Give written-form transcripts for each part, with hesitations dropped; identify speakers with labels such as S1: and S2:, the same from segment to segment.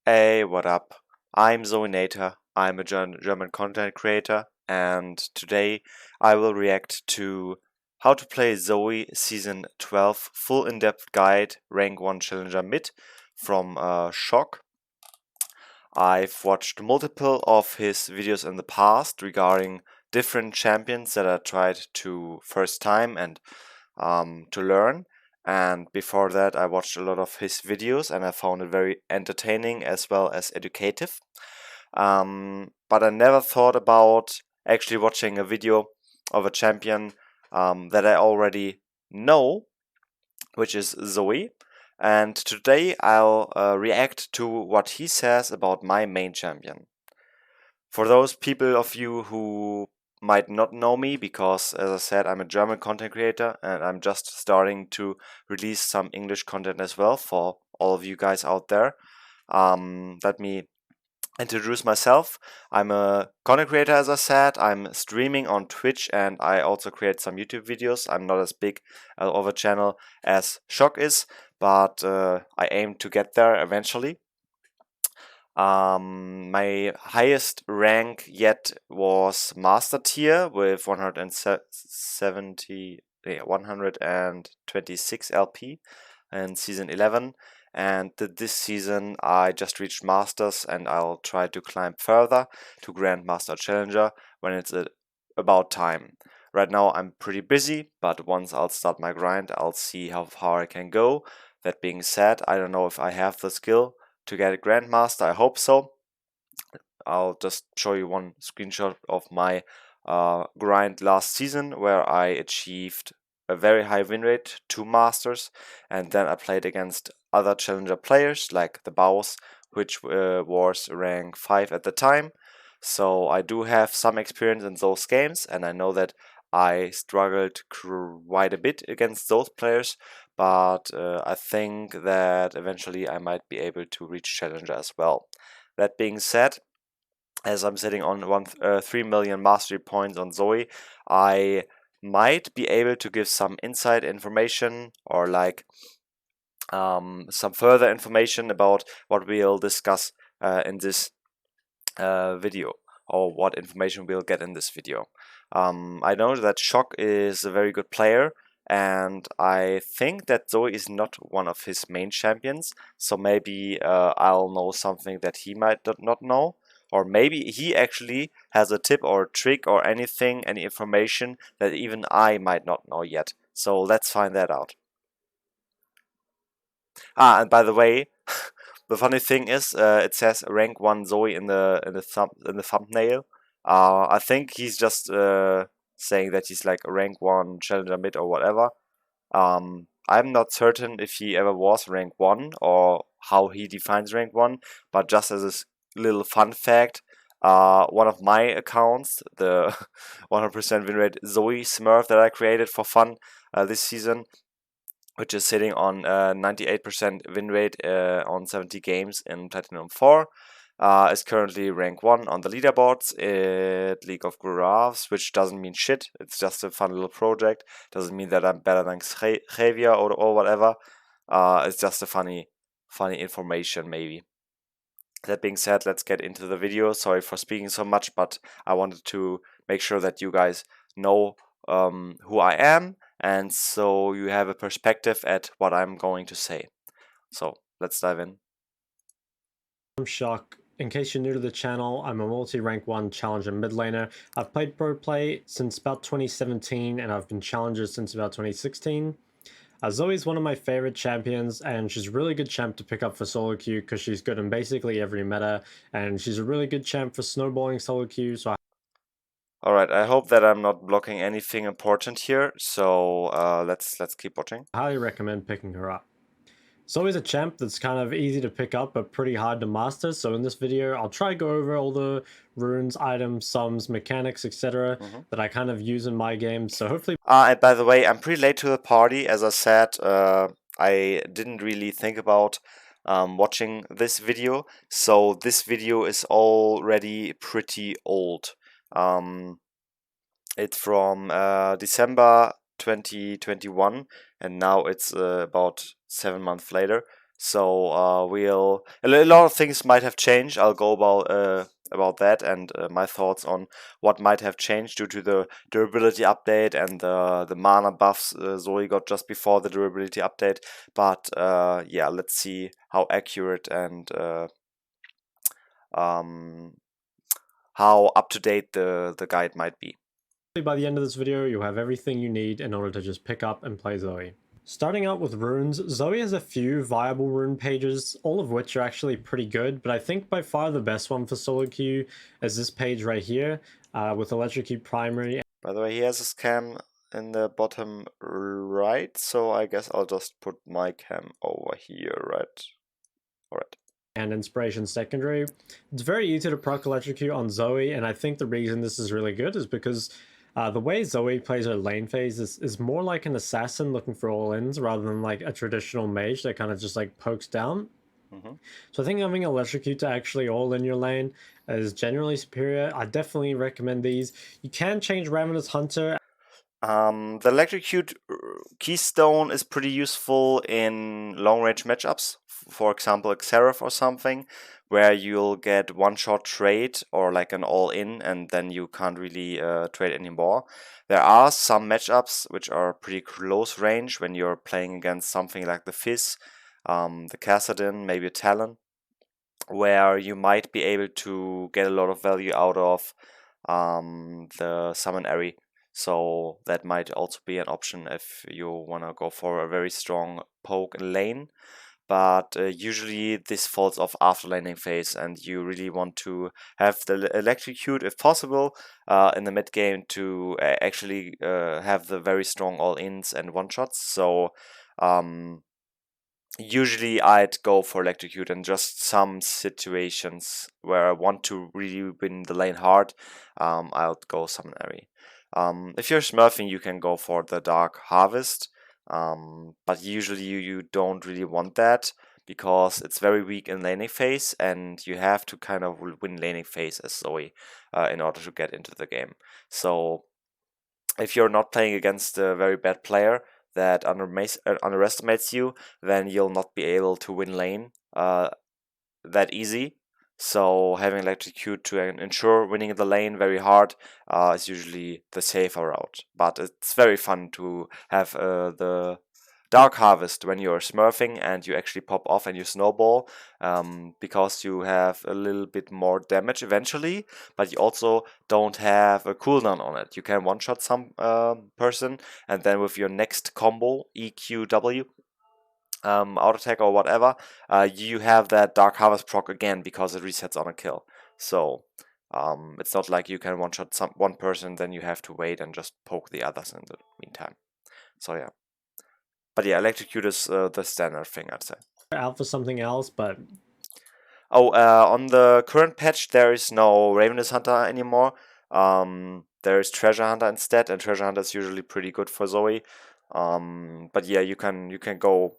S1: Hey, what up? I'm Zoe Nater. I'm a German content creator, and today I will react to How to Play Zoe Season 12 Full In-Depth Guide Rank 1 Challenger Mid from Shok. I've watched multiple of his videos in the past regarding different champions that I tried to first time and to learn. And before that, I watched a lot of his videos and I found it very entertaining as well as educative. But I never thought about actually watching a video of a champion that I already know, which is Zoe. And today I'll react to what he says about my main champion. For those people of you who might not know me, because as I said, I'm a German content creator and I'm just starting to release some English content as well for all of you guys out there. Let me introduce myself. I'm a content creator, as I said. I'm streaming on Twitch and I also create some YouTube videos. I'm not as big of a channel as Shok is, but I aim to get there eventually. My highest rank yet was Master Tier with 126 LP in Season 11. And this season I just reached Masters and I'll try to climb further to Grandmaster Challenger when it's about time. Right now I'm pretty busy, but once I'll start my grind, I'll see how far I can go. That being said, I don't know if I have the skill to get a Grandmaster. I hope so. I'll just show you one screenshot of my grind last season where I achieved a very high win rate, 2 Masters, and then I played against other challenger players like the Bows, which was rank 5 at the time. So I do have some experience in those games, and I know that I struggled quite a bit against those players, but I think that eventually I might be able to reach challenger as well. That being said, as I'm sitting on 3 million mastery points on Zoe, I might be able to give some inside information or like some further information about what we'll discuss in this video, or what information we'll get in this video. I know that Shok is a very good player, and I think that Zoe is not one of his main champions, so maybe I'll know something that he might not know. Or maybe he actually has a tip or a trick or anything, any information that even I might not know yet. So let's find that out. And by the way, the funny thing is, it says rank 1 Zoe in the thumbnail. I think he's just saying that he's like a rank 1 challenger mid or whatever. I'm not certain if he ever was rank 1 or how he defines rank 1, but just as a little fun fact, one of my accounts, the 100% win rate Zoe Smurf that I created for fun this season, which is sitting on 98% win rate on 70 games in Platinum 4, is currently rank 1 on the leaderboards at League of Giraffes, which doesn't mean shit. It's just a fun little project. Doesn't mean that I'm better than Javier or whatever. It's just a funny information, maybe. That being said, let's get into the video. Sorry for speaking so much, but I wanted to make sure that you guys know who I am, and so you have a perspective at what I'm going to say. So let's dive in.
S2: I'm Shok. In case you're new to the channel, I'm a multi-rank 1 challenger mid laner. I've played pro play since about 2017 and I've been challenger since about 2016. Zoe's one of my favorite champions and she's a really good champ to pick up for solo queue because she's good in basically every meta, and she's a really good champ for snowballing solo queue, so
S1: Alright, I hope that I'm not blocking anything important here, so let's keep watching.
S2: I highly recommend picking her up. Zoe's a champ that's kind of easy to pick up but pretty hard to master, so in this video I'll try to go over all the runes, items, sums, mechanics, etc. that I kind of use in my game, so hopefully...
S1: And by the way, I'm pretty late to the party. As I said, I didn't really think about watching this video, so this video is already pretty old. It's from December 2021, and now it's about 7 months later. So a lot of things might have changed. I'll go about that and my thoughts on what might have changed due to the durability update and the mana buffs Zoe got just before the durability update. But yeah, let's see how accurate and um, how up to date the guide might be.
S2: By the end of this video, you'll have everything you need in order to just pick up and play Zoe. Starting out with runes, Zoe has a few viable rune pages, all of which are actually pretty good, but I think by far the best one for solo queue is this page right here, with Electrocute Primary.
S1: By the way, he has his cam in the bottom right, so I guess I'll just put my cam over here, right? Alright.
S2: And Inspiration Secondary. It's very easy to proc Electrocute on Zoe, and I think the reason this is really good is because the way Zoe plays her lane phase is more like an assassin looking for all-ins rather than like a traditional mage that kind of just like pokes down. So I think having Electrocute to actually all-in your lane is generally superior. I definitely recommend these. You can change Ravenous Hunter.
S1: The Electrocute Keystone is pretty useful in long-range matchups. For example, a Xerath or something, where you'll get one-shot trade or like an all-in, and then you can't really trade anymore. There are some matchups which are pretty close range when you're playing against something like the Fizz, the Kassadin, maybe a Talon, where you might be able to get a lot of value out of the Secondaries. So that might also be an option if you want to go for a very strong poke in lane. But usually this falls off after laning phase, and you really want to have the Electrocute, if possible, in the mid game to actually have the very strong all-ins and one-shots. So usually I'd go for Electrocute in just some situations where I want to really win the lane hard. I'll go Seminary. If you're smurfing, you can go for the Dark Harvest, but usually you don't really want that because it's very weak in laning phase, and you have to kind of win laning phase as Zoe in order to get into the game. So if you're not playing against a very bad player that underestimates you, then you'll not be able to win lane that easy. So having Electrocute to ensure winning the lane very hard is usually the safer route. But it's very fun to have the Dark Harvest when you're smurfing and you actually pop off and you snowball, because you have a little bit more damage eventually, but you also don't have a cooldown on it. You can one-shot some person, and then with your next combo, EQW, auto attack or whatever, you have that Dark Harvest proc again because it resets on a kill. So it's not like you can one-shot one person, then you have to wait and just poke the others in the meantime. So yeah. But yeah, Electrocute is the standard thing, I'd say.
S2: Out for something else, but
S1: on the current patch, there is no Ravenous Hunter anymore. There is Treasure Hunter instead, and Treasure Hunter is usually pretty good for Zoe. But yeah, you can go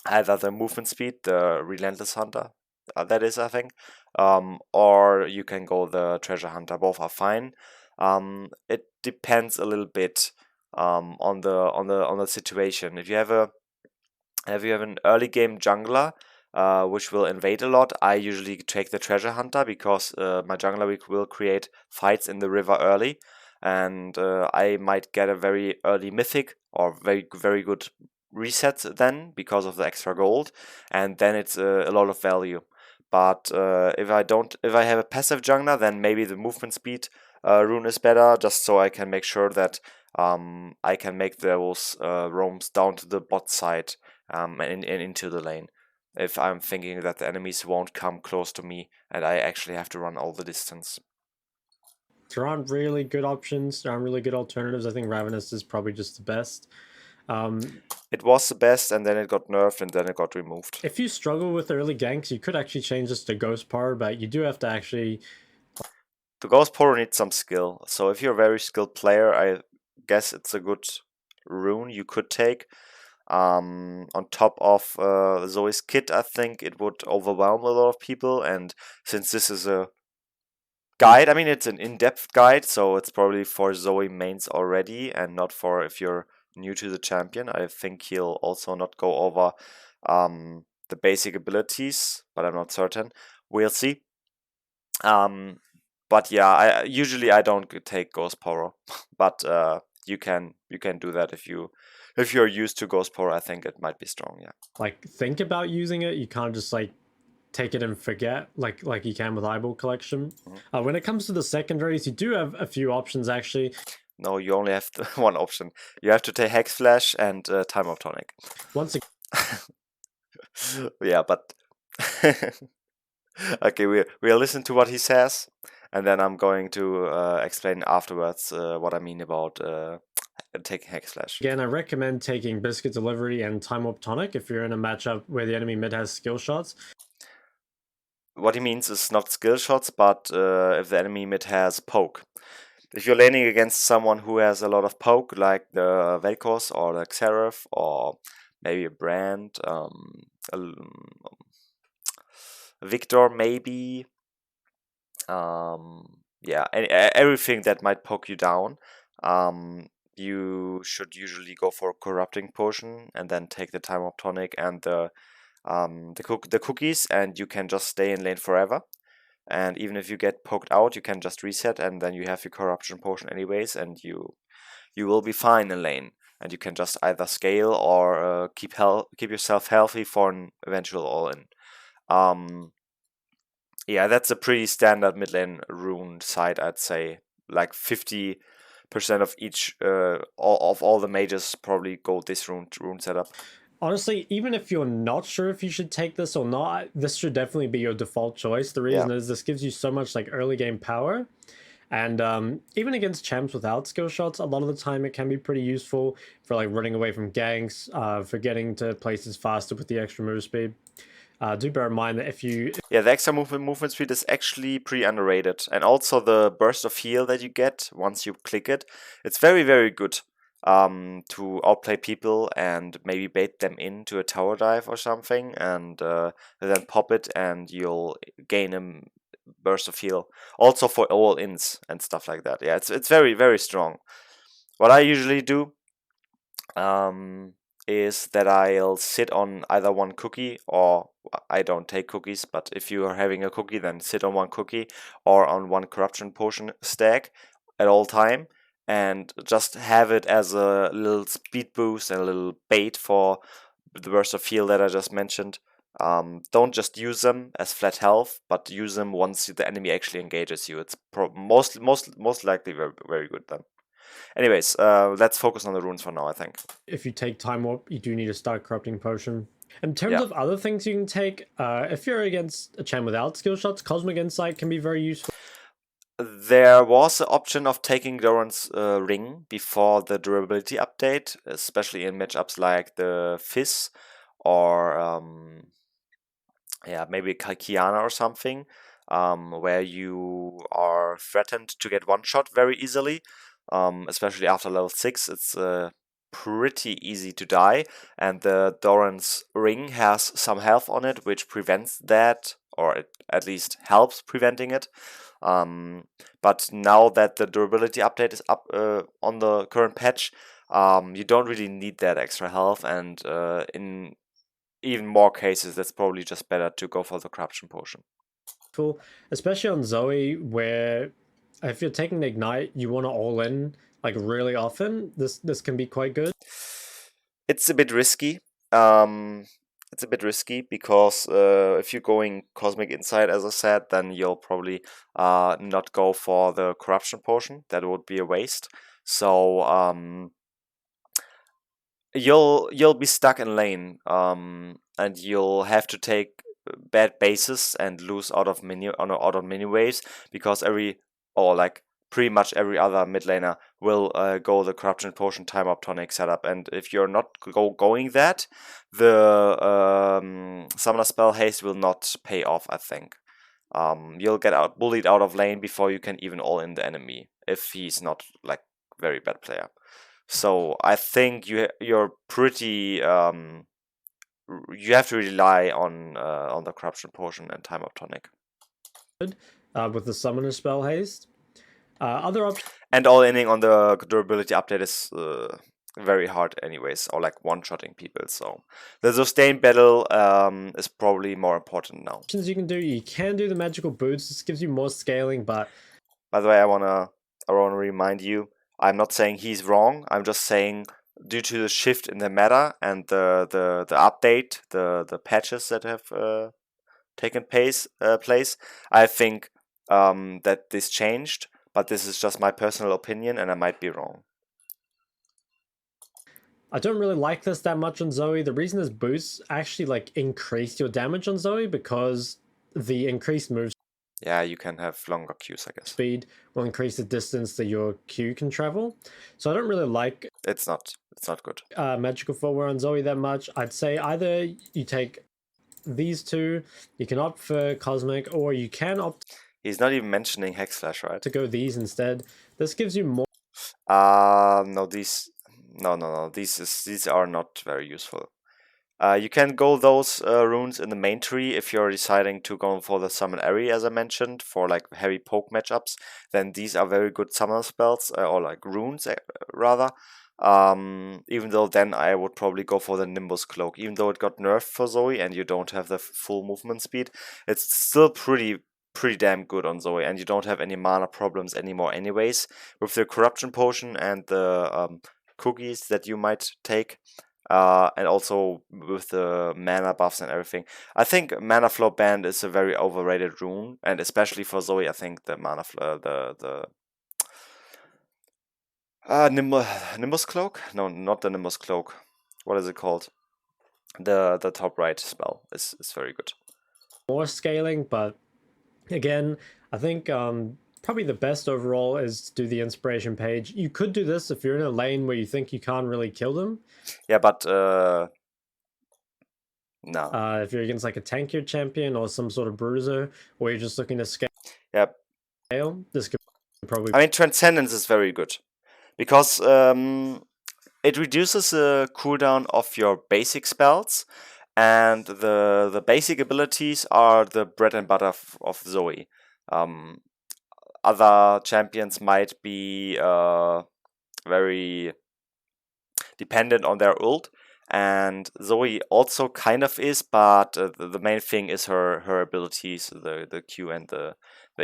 S1: either the movement speed, the Relentless Hunter, that is, I think, or you can go the Treasure Hunter. Both are fine. It depends a little bit on the situation. If you have an early game jungler, which will invade a lot, I usually take the Treasure Hunter because my jungler will create fights in the river early, and I might get a very early mythic or very good reset then because of the extra gold, and then it's a lot of value. But if I have a passive jungler, then maybe the movement speed rune is better, just so I can make sure that I can make those roams down to the bot side and into the lane, if I'm thinking that the enemies won't come close to me and I actually have to run all the distance.
S2: there aren't really good options. There aren't really good alternatives. I think Ravenous is probably just the best.
S1: It was the best, and then it got nerfed, and then it got removed.
S2: If you struggle with early ganks, you could actually change this to Ghost Power, but you do have to actually...
S1: The Ghost Power needs some skill, so if you're a very skilled player, I guess it's a good rune you could take. On top of Zoe's kit, I think it would overwhelm a lot of people, and since this is a guide, I mean, it's an in-depth guide, so it's probably for Zoe mains already and not for if you're new to the champion. I think he'll also not go over the basic abilities, but I'm not certain. We'll see. But yeah, I don't take Ghost Power, but you can do that if you're used to Ghost Power. I think it might be strong. Yeah.
S2: Like, think about using it. You can't just like take it and forget like you can with Eyeball Collection. When it comes to the secondaries, you do have a few options actually.
S1: No, you only have one option. You have to take Hex Flash and Time of Tonic.
S2: Once again,
S1: yeah, but okay, we'll listen to what he says, and then I'm going to explain afterwards what I mean about taking Hex Flash.
S2: again, I recommend taking Biscuit Delivery and Time Warp Tonic if you're in a matchup where the enemy mid has skill shots.
S1: What he means is not skill shots, but if the enemy mid has poke. If you're laning against someone who has a lot of poke, like the Vel'Koz or the Xerath, or maybe a Brand, Victor maybe, yeah, everything that might poke you down, you should usually go for a Corrupting Potion and then take the Time of Tonic and the cookies, and you can just stay in lane forever. And even if you get poked out, you can just reset, and then you have your Corruption Potion anyways, and you will be fine in lane. And you can just either scale or keep yourself healthy for an eventual all-in. Yeah, that's a pretty standard mid lane rune side, I'd say. Like 50% of each of all the mages probably go this rune setup.
S2: Honestly, even if you're not sure if you should take this or not, this should definitely be your default choice. The reason is this gives you so much like early game power. And even against champs without skill shots, a lot of the time it can be pretty useful for like running away from ganks, for getting to places faster with the extra move speed. Do bear in mind that if you...
S1: Yeah, the extra movement speed is actually pretty underrated. And also the burst of heal that you get once you click it, it's very, very good to outplay people and maybe bait them into a tower dive or something, and then pop it and you'll gain a burst of heal. Also for all-ins and stuff like that. Yeah, it's very, very strong. What I usually do is that I'll sit on either one cookie, or I don't take cookies, but if you are having a cookie, then sit on one cookie or on one corruption potion stack at all time, and just have it as a little speed boost and a little bait for the burst of heal that I just mentioned. Don't just use them as flat health, but use them once the enemy actually engages you. It's most likely very, very good then. Anyways, let's focus on the runes for now, I think.
S2: If you take Time Warp, you do need to start Corrupting Potion. In terms of other things you can take, if you're against a champ without skill shots, Cosmic Insight can be very useful.
S1: There was the option of taking Doran's ring before the durability update, especially in matchups like the Fizz or yeah, maybe Kiana or something, where you are threatened to get one shot very easily. Especially after level 6, it's pretty easy to die, and the Doran's ring has some health on it, which prevents that, or it at least helps preventing it. But now that the durability update is up on the current patch, you don't really need that extra health, and in even more cases, that's probably just better to go for the Corruption Potion.
S2: Cool, especially on Zoe, where if you're taking Ignite, you want to all in like really often. This can be quite good.
S1: It's a bit risky. It's a bit risky because if you're going Cosmic Insight, as I said, then you'll probably not go for the Corruption Potion. That would be a waste. So you'll be stuck in lane, and you'll have to take bad bases and lose out of mini waves, because pretty much every other mid laner will go the Corruption Potion Time Up Tonic setup, and if you're not going that, the Summoner Spell Haste will not pay off, I think. You'll get bullied out of lane before you can even all in the enemy, if he's not like very bad player. So I think you're pretty you have to rely on the Corruption Potion and Time Up Tonic.
S2: With the Summoner Spell Haste. Other options.
S1: And all inning on the durability update is very hard anyways, or like one-shotting people. So the sustain battle is probably more important now.
S2: You can do the magical boots. This gives you more scaling, but
S1: by the way, I wanna remind you, I'm not saying he's wrong. I'm just saying due to the shift in the meta and the update, the patches that have taken place, I think that this changed. But this is just my personal opinion, and I might be wrong.
S2: I don't really like this that much on Zoe. The reason is boosts actually like increase your damage on Zoe because the increased move
S1: Yeah, you can have longer Qs, I guess.
S2: speed will increase the distance that your Q can travel. So I don't really like
S1: It's not good.
S2: magical footwear on Zoe that much. I'd say either you take these two, you can opt for cosmic, or you can opt.
S1: He's not even mentioning Hex Flash, right?
S2: To go these instead. This gives you more.
S1: No, these. No. These are not very useful. You can go those runes in the main tree if you're deciding to go for the summon area, as I mentioned, for like heavy poke matchups. Then these are very good summon spells, or like runes rather. Even though then I would probably go for the Nimbus Cloak. Even though it got nerfed for Zoe and you don't have the full movement speed, it's still pretty damn good on Zoe, and you don't have any mana problems anymore anyways. With the Corruption Potion and the cookies that you might take, and also with the mana buffs and everything. I think Mana Flow Band is a very overrated rune, and especially for Zoe, I think the Mana Flow, Nimbus Cloak? No, not the Nimbus Cloak. What is it called? The top right spell is very good.
S2: More scaling, but again, I think probably the best overall is to do the inspiration page. You could do this if you're in a lane where you think you can't really kill them.
S1: Yeah, but no.
S2: If you're against like a tankier champion or some sort of bruiser, or you're just looking to scale.
S1: Yep.
S2: This could probably.
S1: I mean, Transcendence is very good because it reduces the cooldown of your basic spells, and the basic abilities are the bread and butter of Zoe. Other champions might be very dependent on their ult, and Zoe also kind of is, but the main thing is her abilities, the Q and the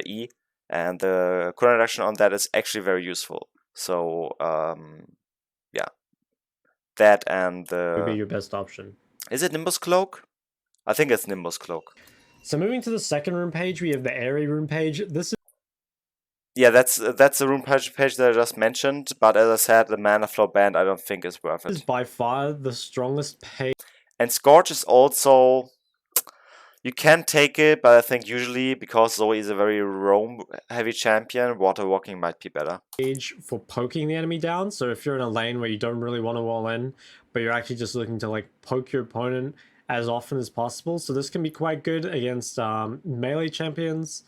S1: E, and the cooldown reduction on that is actually very useful. So yeah, that and
S2: would be
S1: the
S2: your best option.
S1: Is it Nimbus Cloak? I think it's Nimbus Cloak.
S2: So moving to the second room page, we have the Airy room page. This is
S1: Yeah, that's the room page that I just mentioned. But as I said, the Mana Flow Band I don't think is worth it.
S2: by far the strongest page.
S1: And Scorch is also, you can take it, but I think usually because Zoe is a very roam heavy champion, Water Walking might be better.
S2: For poking the enemy down. So if you're in a lane where you don't really want to wall in, but you're actually just looking to like poke your opponent as often as possible. So this can be quite good against melee champions,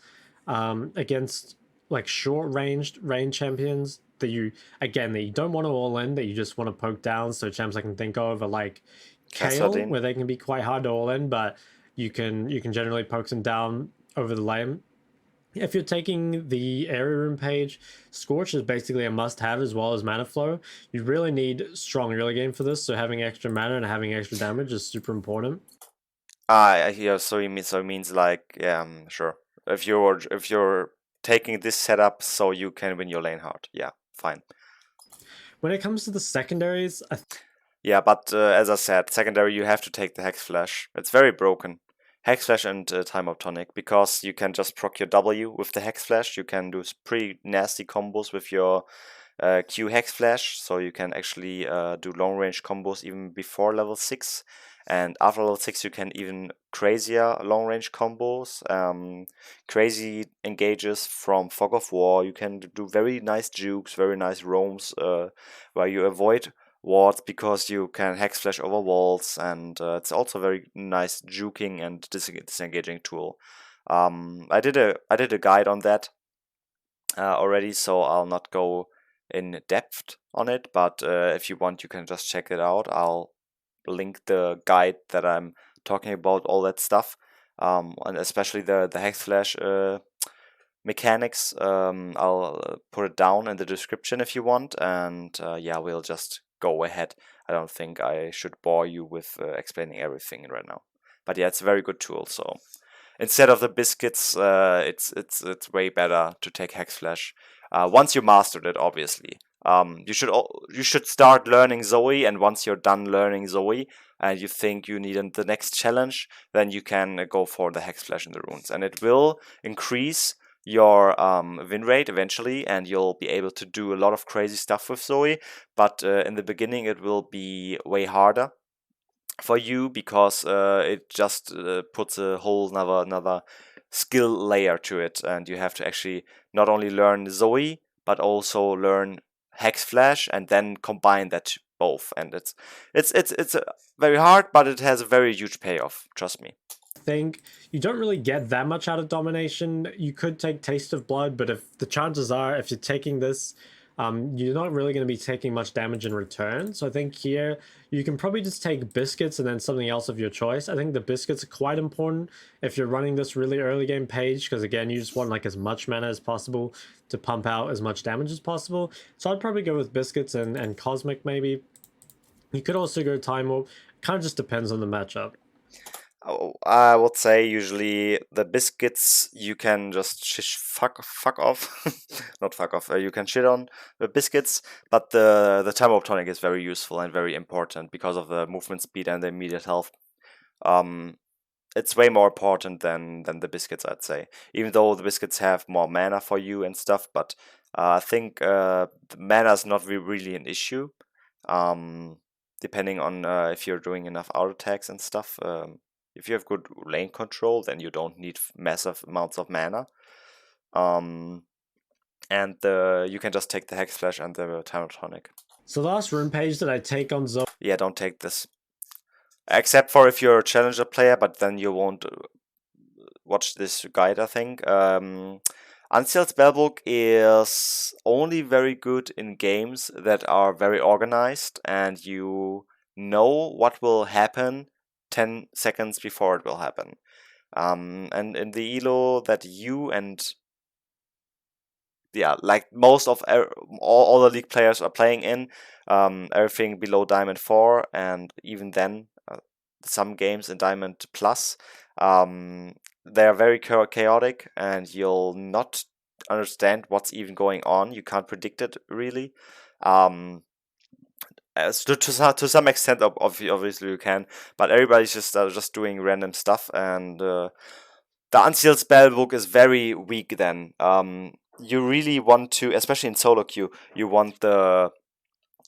S2: against like short range champions that you don't want to all in, that you just want to poke down. So champs I can think of are like Kale, where they can be quite hard to all in, but you can generally poke them down over the lane. If you're taking the area room page, Scorch is basically a must-have as well as Mana Flow. You really need strong early game for this, so having extra mana and having extra damage is super important.
S1: Yeah, so it means like, yeah, sure. If you're taking this setup so you can win your lane hard, yeah, fine.
S2: When it comes to the secondaries,
S1: yeah, but as I said, secondary you have to take the Hex Flash. It's very broken. Hex Flash and Time Up Tonic, because you can just proc your W with the Hex Flash. You can do pretty nasty combos with your Q Hex Flash, so you can actually do long range combos even before level 6. And after level 6 you can even crazier long range combos, crazy engages from Fog of War. You can do very nice jukes, very nice roams where you avoid wards because you can Hex Flash over walls, and it's also a very nice juking and disengaging tool. I did a guide on that already, so I'll not go in depth on it, but if you want you can just check it out. I'll link the guide that I'm talking about, all that stuff, and especially the Hex Flash mechanics. I'll put it down in the description if you want, and yeah, we'll just go ahead. I don't think I should bore you with explaining everything right now. But yeah, it's a very good tool. So instead of the biscuits, it's way better to take Hex Flash. Once you mastered it, obviously. You should start learning Zoe, and once you're done learning Zoe, and you think you need the next challenge, then you can go for the Hex Flash in the runes, and it will increase your win rate eventually, and you'll be able to do a lot of crazy stuff with Zoe. But in the beginning, it will be way harder for you because it just puts a whole another skill layer to it, and you have to actually not only learn Zoe but also learn Hex Flash and then combine that both. And it's very hard, but it has a very huge payoff. Trust me.
S2: Think you don't really get that much out of domination. You could take Taste of Blood, but if the chances are, if you're taking this, you're not really going to be taking much damage in return. So I think here you can probably just take biscuits and then something else of your choice. I think the biscuits are quite important if you're running this really early game page, because again, you just want like as much mana as possible to pump out as much damage as possible. So I'd probably go with biscuits and cosmic maybe. You could also go time warp. Kind of just depends on the matchup.
S1: I would say usually the biscuits you can just fuck off, not fuck off. You can shit on the biscuits, but the time warp tonic is very useful and very important because of the movement speed and the immediate health. It's way more important than the biscuits, I'd say. Even though the biscuits have more mana for you and stuff, but I think the mana is not really an issue. Depending on if you're doing enough auto attacks and stuff. If you have good lane control, then you don't need massive amounts of mana. And you can just take the Hex Flash and the Time Tonic.
S2: So the last rune page that I take on Zoe.
S1: Yeah, don't take this. Except for if you're a challenger player, but then you won't watch this guide, I think. Unsealed Spellbook is only very good in games that are very organized and you know what will happen 10 seconds before it will happen. And in the elo that you and like most of all the league players are playing in, everything below Diamond 4 and even then some games in Diamond Plus, they are very chaotic and you'll not understand what's even going on. You can't predict it really. To some extent, obviously you can, but everybody's just doing random stuff, and the Unsealed Spellbook is very weak. Then you really want to, especially in solo queue, you want a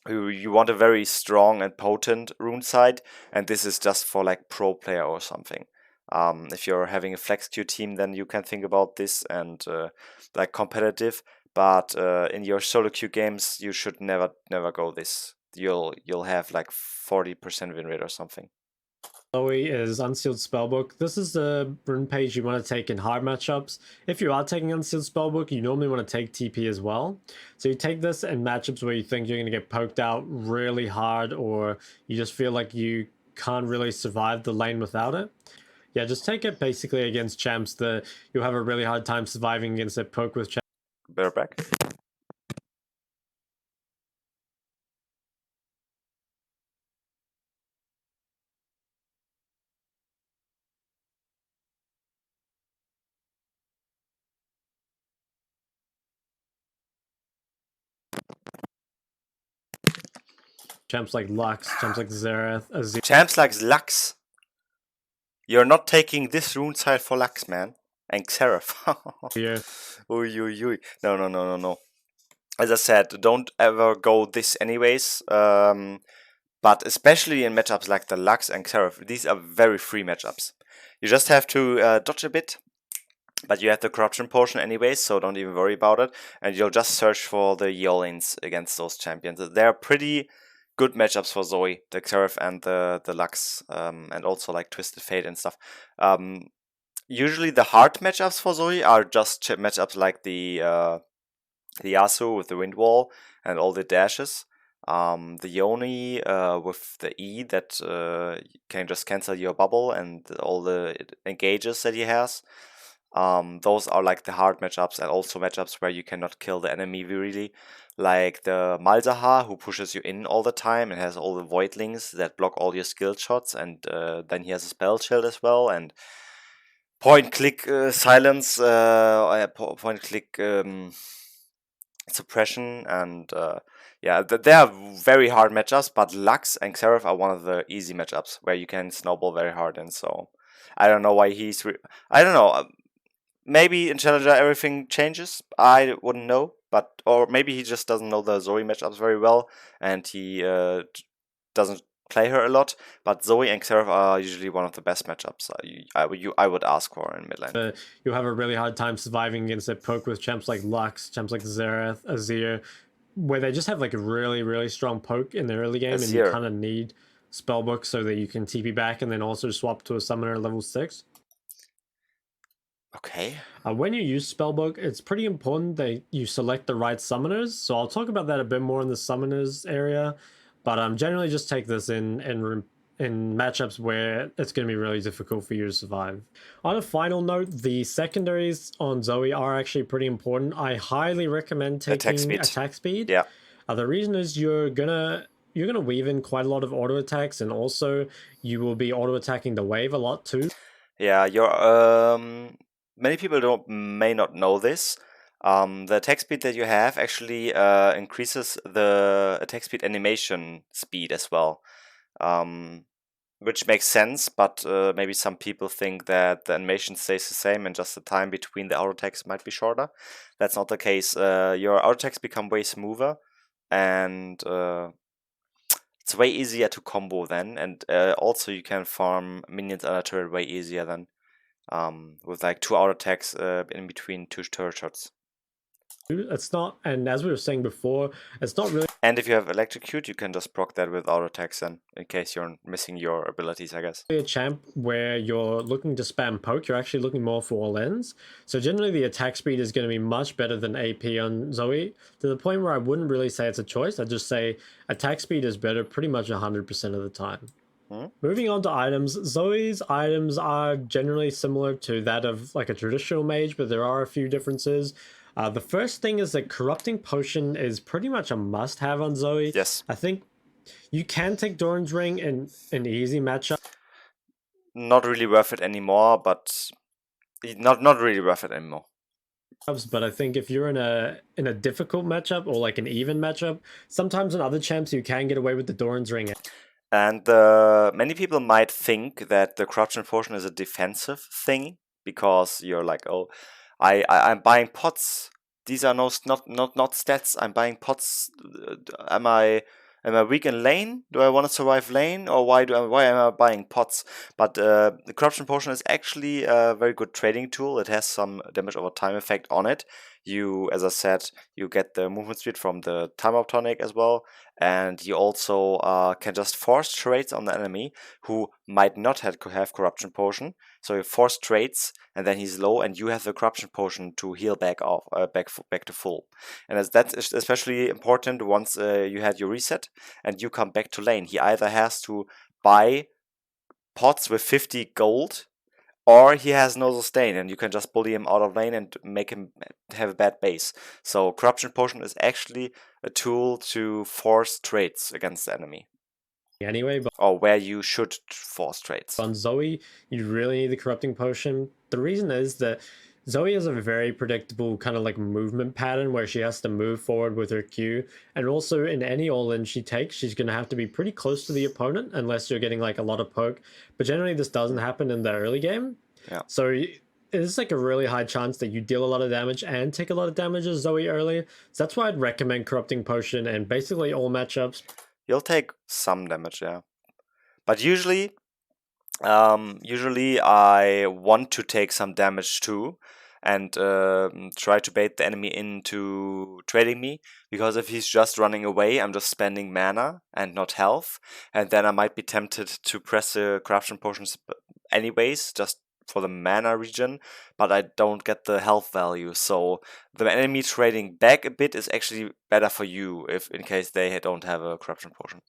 S1: very strong and potent rune side, and this is just for like pro player or something. If you're having a flex queue team, then you can think about this and like competitive. But in your solo queue games, you should never go this. You'll have like 40% win rate or something.
S2: Zoe is Unsealed Spellbook. This is the rune page you want to take in hard matchups. If you are taking Unsealed Spellbook, you normally want to take TP as well. So you take this in matchups where you think you're going to get poked out really hard, or you just feel like you can't really survive the lane without it. Yeah, just take it basically against champs that you'll have a really hard time surviving against a poke with champs.
S1: Better back.
S2: Champs like Lux, champs like Xerath, Azir.
S1: Champs like Lux. You're not taking this rune side for Lux, man. And Xerath. Uy. No. As I said, don't ever go this anyways. But especially in matchups like the Lux and Xerath, these are very free matchups. You just have to dodge a bit, but you have the corruption potion anyways, so don't even worry about it. And you'll just search for the Yolins against those champions. They're pretty good matchups for Zoe, the Xerath and the Lux, and also like Twisted Fate and stuff. Usually the hard matchups for Zoe are just matchups like the Yasuo with the Wind Wall and all the dashes. The Yoni with the E that can just cancel your bubble and all the engages that he has. Those are like the hard matchups, and also matchups where you cannot kill the enemy really. Like the Malzahar, who pushes you in all the time and has all the voidlings that block all your skill shots, and then he has a spell shield as well, and point click silence, point click suppression, and yeah, they are very hard matchups, but Lux and Xerath are one of the easy matchups where you can snowball very hard, and so I don't know why I don't know. Maybe in Challenger everything changes. I wouldn't know, but or maybe he just doesn't know the Zoe matchups very well, and he doesn't play her a lot. But Zoe and Xerath are usually one of the best matchups I would ask for in mid lane.
S2: You'll have a really hard time surviving against a poke with champs like Lux, champs like Xerath, Azir, where they just have like a really, really strong poke in the early game, and you
S1: Azir.
S2: kind of need spellbook so that you can TP back and then also swap to a summoner level 6.
S1: Okay.
S2: When you use spellbook, it's pretty important that you select the right summoners. So I'll talk about that a bit more in the summoners area, but generally just take this in matchups where it's going to be really difficult for you to survive. On a final note, the secondaries on Zoe are actually pretty important. I highly recommend taking attack speed.
S1: Yeah.
S2: The reason is you're gonna weave in quite a lot of auto attacks, and also you will be auto attacking the wave a lot too.
S1: Yeah, you're many people may not know this. The attack speed that you have actually increases the attack speed animation speed as well, which makes sense. But maybe some people think that the animation stays the same and just the time between the auto attacks might be shorter. That's not the case. Your auto attacks become way smoother, and it's way easier to combo then, and also you can farm minions on a turret way easier than with like 2 auto attacks in between 2 turret shots.
S2: It's not, and as we were saying before, it's not really.
S1: And if you have electrocute, you can just proc that with auto attacks then, in case you're missing your abilities, I guess.
S2: A champ where you're looking to spam poke, you're actually looking more for all ends. So generally the attack speed is going to be much better than AP on Zoe, to the point where I wouldn't really say it's a choice. I'd just say attack speed is better pretty much 100% of the time. Moving on to items, Zoe's items are generally similar to that of like a traditional mage, but there are a few differences. The first thing is that Corrupting Potion is pretty much a must-have on Zoe.
S1: Yes.
S2: I think you can take Doran's Ring in an easy matchup.
S1: Not really worth it anymore, but not really worth it anymore.
S2: But I think if you're in a difficult matchup or like an even matchup, sometimes in other champs you can get away with the Doran's Ring.
S1: And many people might think that the corruption potion is a defensive thing because you're like, oh, I'm buying pots. These are not stats. I'm buying pots. Am I weak in lane? Do I want to survive lane, or why am I buying pots? But the corruption potion is actually a very good trading tool. It has some damage over time effect on it. You, as I said, you get the movement speed from the time up tonic as well, and you also can just force trades on the enemy who might not have corruption potion. So you force trades, and then he's low, and you have the corruption potion to heal back to full. And that's especially important once you had your reset and you come back to lane. He either has to buy pots with 50 gold, or he has no sustain, and you can just bully him out of lane and make him have a bad base. So corruption potion is actually a tool to force trades against the enemy.
S2: Anyway, but
S1: or where you should force trades.
S2: On Zoe, you really need the Corrupting Potion. The reason is that Zoe has a very predictable kind of like movement pattern where she has to move forward with her Q, and also in any all-in she takes, she's going to have to be pretty close to the opponent unless you're getting like a lot of poke. But generally this doesn't happen in the early game.
S1: Yeah.
S2: So it's like a really high chance that you deal a lot of damage and take a lot of damage as Zoe early. So that's why I'd recommend Corrupting Potion and basically all matchups.
S1: You'll take some damage, yeah. But usually I want to take some damage too, and try to bait the enemy into trading me, because if he's just running away, I'm just spending mana and not health, and then I might be tempted to press the corruption potions anyways, just for the mana regen, but I don't get the health value. So the enemy trading back a bit is actually better for you, if in case they don't have a corruption potion.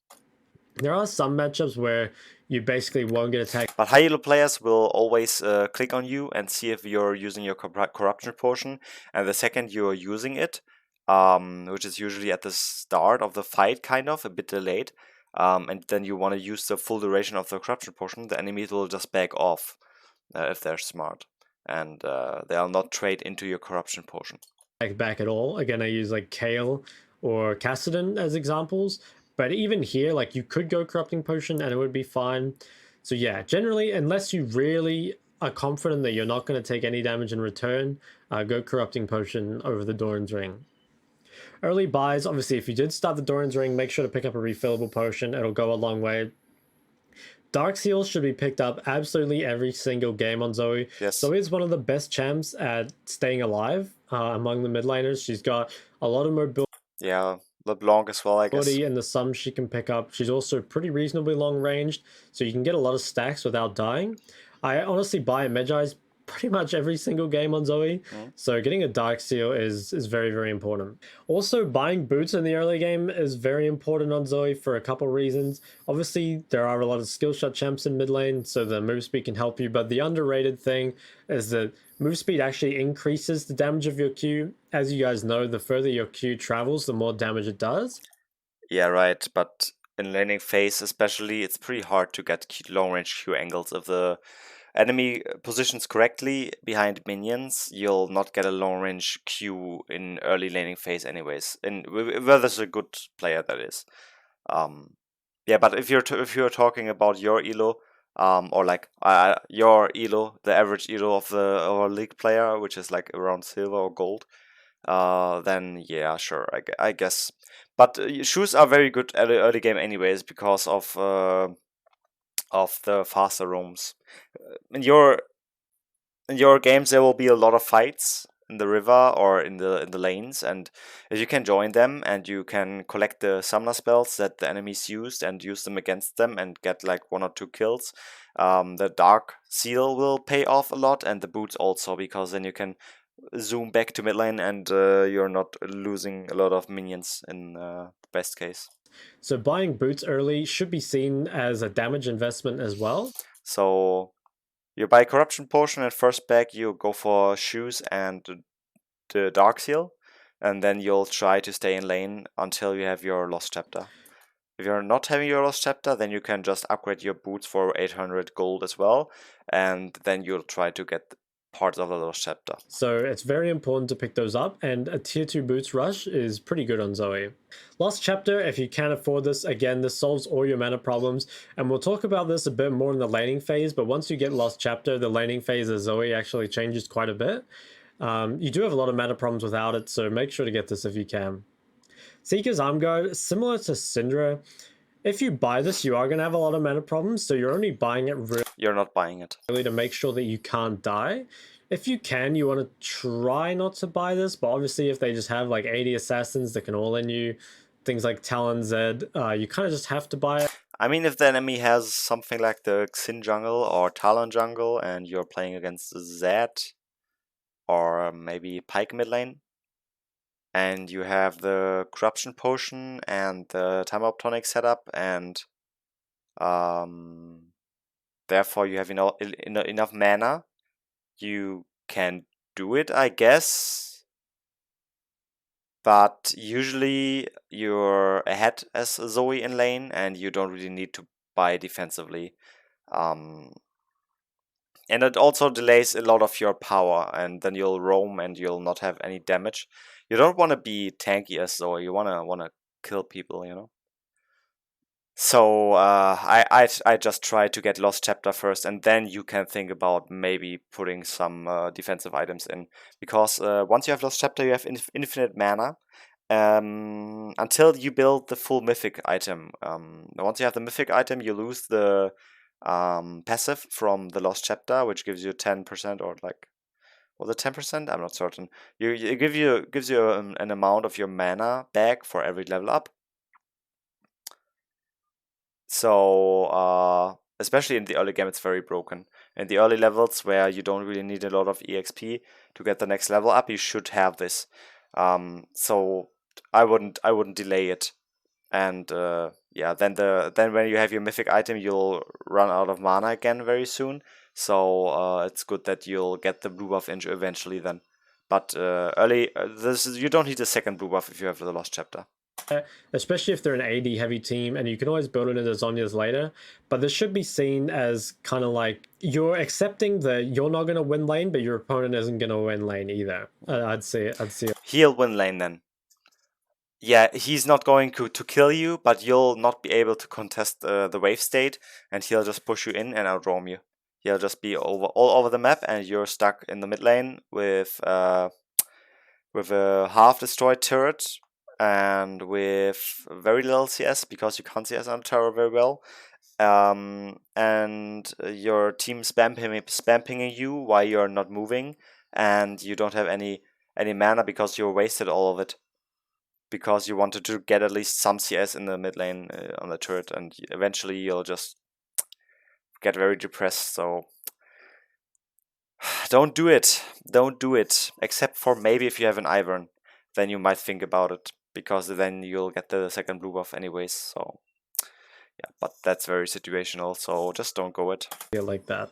S2: There are some matchups where you basically won't get attacked.
S1: But high elo players will always click on you and see if you're using your corruption potion, and the second you're using it, which is usually at the start of the fight, kind of a bit delayed, and then you want to use the full duration of the corruption potion, the enemies will just back off if they're smart, and they'll not trade into your corruption potion.
S2: Back at all. Again, I use like Kale or Cassidon as examples, but even here, like you could go Corrupting Potion and it would be fine. So yeah, generally, unless you really are confident that you're not going to take any damage in return, go Corrupting Potion over the Doran's Ring. Early buys, obviously, if you did start the Doran's Ring, make sure to pick up a refillable potion. It'll go a long way. Dark Seal should be picked up absolutely every single game on Zoe.
S1: Yes.
S2: Zoe is one of the best champs at staying alive among the mid laners. She's got a lot of mobility.
S1: Yeah, LeBlanc as well, I guess.
S2: And the sum she can pick up. She's also pretty reasonably long ranged, so you can get a lot of stacks without dying. I honestly buy Medjai's pretty much every single game on Zoe, so getting a Dark Seal is very, very important. Also, buying boots in the early game is very important on Zoe for a couple reasons. Obviously, there are a lot of skill shot champs in mid lane, so the move speed can help you, but the underrated thing is that move speed actually increases the damage of your Q. As you guys know, the further your Q travels, the more damage it does.
S1: Yeah, right, but in laning phase especially, it's pretty hard to get long range Q angles. If the enemy positions correctly behind minions, you'll not get a long range Q in early laning phase anyways, and whether there's a good player, that is. Yeah, but if you're talking about your elo, or like your elo, the average elo of our league player, which is like around silver or gold, then yeah, sure, I guess. But shoes are very good at the early game anyways because of the faster roams. In your games, there will be a lot of fights in the river or in the lanes, and if you can join them and you can collect the summoner spells that the enemies used and use them against them and get like 1 or 2 kills, the Dark Seal will pay off a lot, and the boots also, because then you can zoom back to mid lane and you're not losing a lot of minions in the best case.
S2: So buying boots early should be seen as a damage investment as well.
S1: So you buy corruption potion at first pack, you go for shoes and the Dark Seal, and then you'll try to stay in lane until you have your Lost Chapter. If you're not having your Lost Chapter, then you can just upgrade your boots for 800 gold as well, and then you'll try to get parts of the Lost Chapter.
S2: So it's very important to pick those up, and a tier 2 boots rush is pretty good on Zoe. Lost Chapter, if you can afford this, again, this solves all your mana problems, and we'll talk about this a bit more in the laning phase, but once you get Lost Chapter, the laning phase of Zoe actually changes quite a bit. You do have a lot of mana problems without it, so make sure to get this if you can. Seeker's Armguard, similar to Syndra, if you buy this, you are going to have a lot of mana problems, so you're only buying it
S1: You're not buying it.
S2: really to make sure that you can't die. If you can, you want to try not to buy this, but obviously if they just have like 80 assassins that can all in you, things like Talon Zed, you kind of just have to buy it.
S1: I mean, if the enemy has something like the Xin jungle or Talon jungle and you're playing against Zed or maybe Pike mid lane, and you have the corruption potion and the time optonic setup, and therefore you have enough mana, you can do it, I guess. But usually you're ahead as Zoe in lane, and you don't really need to buy defensively. And it also delays a lot of your power, and then you'll roam and you'll not have any damage. You don't want to be tanky as Zoe. You wanna kill people, you know. So I just try to get Lost Chapter first, and then you can think about maybe putting some defensive items in, because once you have Lost Chapter, you have infinite mana until you build the full mythic item. Once you have the mythic item, you lose the passive from the Lost Chapter, which gives you 10%, or like, was it 10%? I'm not certain. It gives you an amount of your mana back for every level up. So especially in the early game, it's very broken. In the early levels where you don't really need a lot of EXP to get the next level up, you should have this. So I wouldn't delay it, and yeah, then when you have your mythic item, you'll run out of mana again very soon. So it's good that you'll get the blue buff eventually then. But you don't need a second blue buff if you have the Lost Chapter.
S2: Especially if they're an AD heavy team, and you can always build it into Zhonya's later. But this should be seen as kind of like you're accepting that you're not going to win lane, but your opponent isn't going to win lane either. I'd say
S1: He'll win lane then. Yeah, he's not going to kill you, but you'll not be able to contest the wave state, and he'll just push you in and outroam you. He'll just be all over the map, and you're stuck in the mid lane with a half destroyed turret and with very little CS because you can't CS on the tower very well. And your team spamming you while you're not moving, and you don't have any mana because you wasted all of it. Because you wanted to get at least some CS in the mid lane on the turret, and eventually you'll just get very depressed. So don't do it. Don't do it. Except for maybe if you have an Ivern, then you might think about it, because then you'll get the second blue buff anyways. So yeah, but that's very situational. So just don't go it.
S2: feel like that.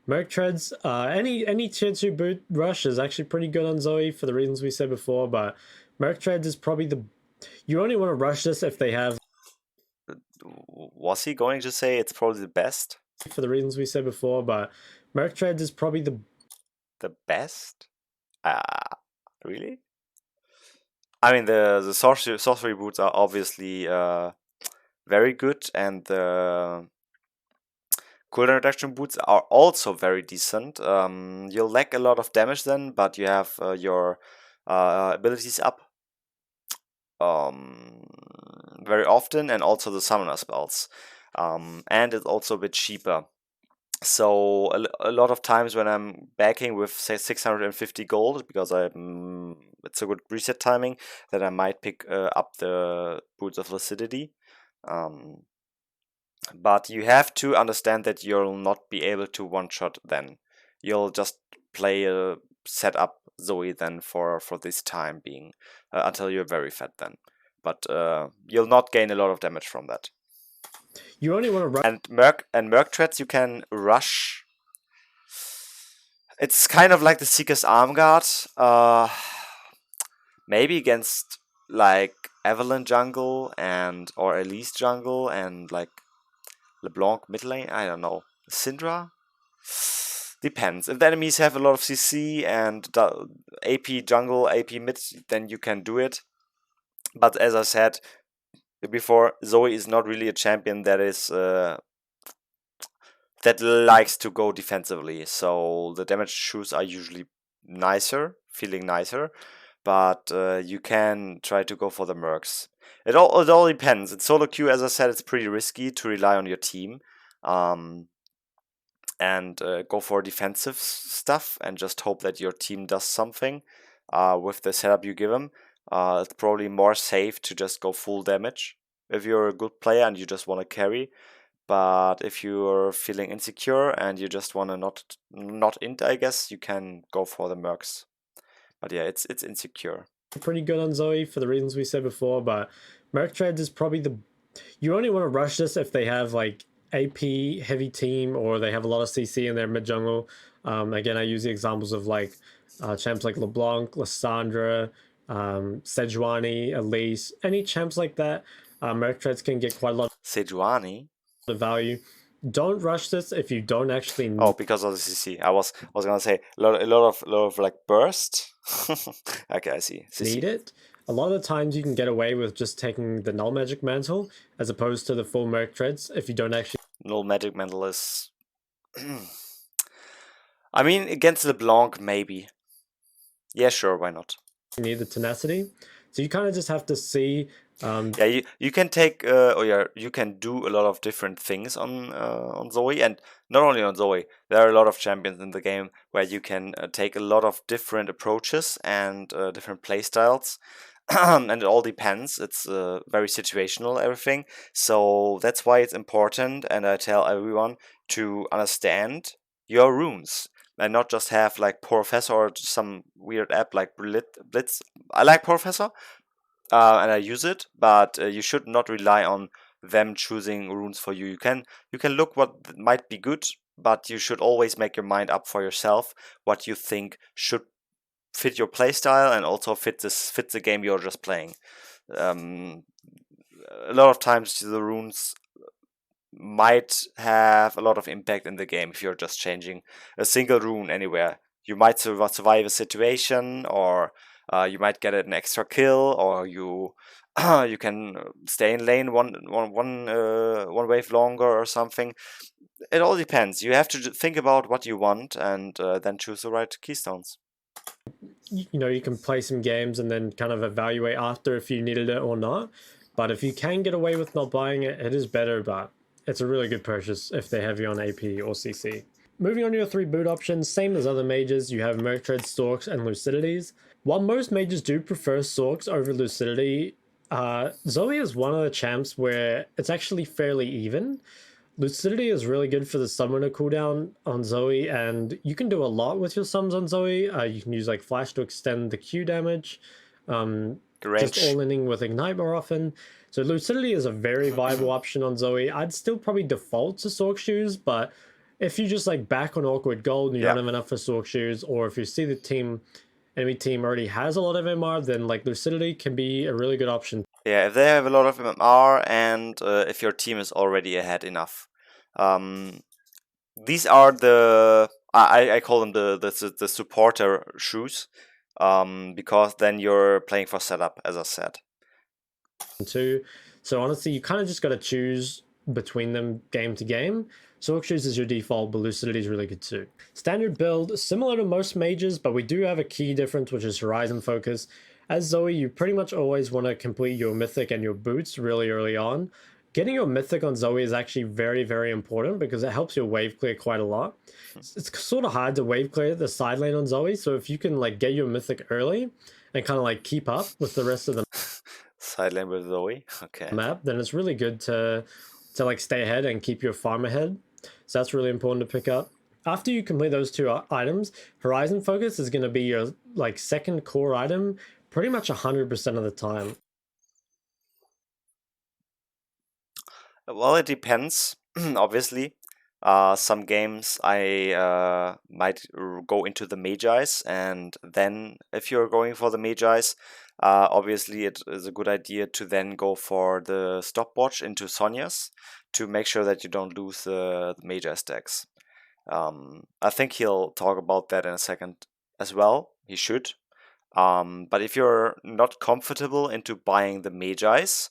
S2: Merc Treads, any tier 2 boot rush is actually pretty good on Zoe for the reasons we said before, but Merc Treads is probably you only want to rush this if they have.
S1: Was he going to say it's probably the best?
S2: For the reasons we said before, but Merc Treads is probably the
S1: best? Really? I mean, the sorcery boots are obviously very good, and the cooldown reduction boots are also very decent. You'll lack a lot of damage then, but you have your abilities up very often, and also the summoner spells. And it's also a bit cheaper. So a lot of times when I'm backing with, say, 650 gold, because it's a good reset timing, that I might pick up the Boots of Lucidity. But you have to understand that you'll not be able to one-shot then. You'll just set up Zoe then for this time being, until you're very fat then. But you'll not gain a lot of damage from that.
S2: You only want to
S1: rush. And Merc Treads you can rush. It's kind of like the Seeker's Arm Guard. Maybe against like Evelyn jungle or Elise jungle and like LeBlanc mid lane. I don't know. Syndra? Depends. If the enemies have a lot of CC and AP jungle, AP mid, then you can do it. But as I said before, Zoe is not really a champion that likes to go defensively. So the damage shoes are usually feeling nicer. But you can try to go for the mercs. It all depends. In solo queue, as I said, it's pretty risky to rely on your team. And go for defensive stuff and just hope that your team does something with the setup you give them. It's probably more safe to just go full damage if you're a good player and you just want to carry. But if you're feeling insecure and you just want to not int, I guess you can go for the mercs. But yeah, it's insecure.
S2: Pretty good on Zoe for the reasons we said before, but Merc Treads is probably you only want to rush this if they have like AP heavy team or they have a lot of CC in their mid jungle. Again, I use the examples of like champs like LeBlanc, Lissandra, Sejuani, Elise, any champs like that. Merc Treads can get quite a lot
S1: Sejuani
S2: of value. Don't rush this if you don't actually
S1: need. Oh, because of the CC. I was gonna say a lot of like burst. Okay, I see. CC.
S2: Need it. A lot of the times you can get away with just taking the null magic mantle as opposed to the full Merc Treads if you don't actually.
S1: Null magic mantle is. I mean, against LeBlanc maybe. Yeah, sure, why not?
S2: You need the tenacity, so you kind of just have to see.
S1: Yeah, you can take you can do a lot of different things on Zoe, and not only on Zoe. There are a lot of champions in the game where you can take a lot of different approaches and different playstyles, and it all depends. It's very situational, everything. So that's why it's important, and I tell everyone to understand your runes. And not just have like Professor or some weird app like Blitz. I like Professor, and I use it, but you should not rely on them choosing runes for you. You can look what might be good, but you should always make your mind up for yourself what you think should fit your playstyle and also fit the game you're just playing. A lot of times the runes might have a lot of impact in the game if you're just changing a single rune anywhere. You might survive a situation, or you might get an extra kill, or you you can stay in lane one wave longer or something. It all depends. You have to think about what you want and then choose the right keystones.
S2: You can play some games and then kind of evaluate after if you needed it or not. But if you can get away with not buying it, it is better, but it's a really good purchase if they have you on AP or CC. Moving on to your 3 boot options, same as other mages, you have Mertread, Storks, and Lucidities. While most mages do prefer Storks over Lucidity, Zoe is one of the champs where it's actually fairly even. Lucidity is really good for the summoner cooldown on Zoe, and you can do a lot with your summons on Zoe. You can use like Flash to extend the Q damage, just all-inning with Ignite more often. So Lucidity is a very viable option on Zoe. I'd still probably default to Sork Shoes, but if you just like back on Awkward Gold and you don't have enough for Sork Shoes, or if you see the enemy team already has a lot of MR, then like Lucidity can be a really good option.
S1: Yeah, if they have a lot of MMR and if your team is already ahead enough. These are I call them the supporter shoes, because then you're playing for setup, as I said.
S2: Too. So honestly, you kind of just got to choose between them game to game. Sork Shoes is your default, but Lucidity is really good too. Standard build, similar to most mages, but we do have a key difference, which is Horizon Focus. As Zoe, you pretty much always want to complete your Mythic and your boots really early on. Getting your Mythic on Zoe is actually very, very important because it helps your wave clear quite a lot. It's sort of hard to wave clear the side lane on Zoe, so if you can like get your Mythic early and kind of like keep up with the rest of the
S1: Side lane with Zoe, okay.
S2: map, then it's really good to like stay ahead and keep your farm ahead. So that's really important to pick up. After you complete those 2 items, Horizon Focus is going to be your like second core item pretty much 100% of the time.
S1: Well, it depends, obviously. Some games I might go into the Magi's, and then if you're going for the Magi's, obviously it is a good idea to then go for the stopwatch into Sonya's to make sure that you don't lose the Magi stacks. I think he'll talk about that in a second as well. He should. But if you're not comfortable into buying the Magi's,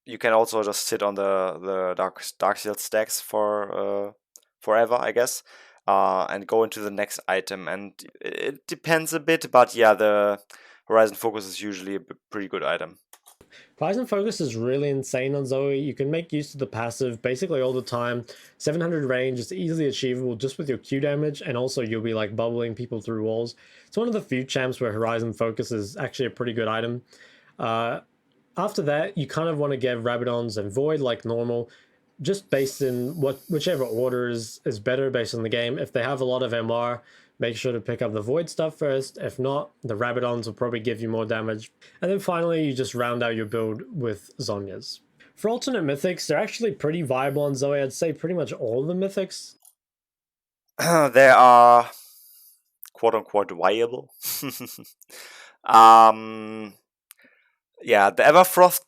S1: you can also just sit on the Dark Shield stacks for forever, I guess, and go into the next item. And it depends a bit, but yeah, the Horizon Focus is usually a pretty good item.
S2: Horizon Focus is really insane on Zoe. You can make use of the passive basically all the time. 700 range is easily achievable just with your Q damage, and also you'll be like bubbling people through walls. It's one of the few champs where Horizon Focus is actually a pretty good item. After that, you kind of want to get Rabadons and Void like normal, just based in whichever order is better based on the game. If they have a lot of MR, make sure to pick up the Void stuff first. If not, the Rabadons will probably give you more damage. And then finally, you just round out your build with Zhonya's. For alternate mythics, they're actually pretty viable on Zoe. I'd say pretty much all the mythics.
S1: They are quote-unquote viable. Yeah, the Everfrost.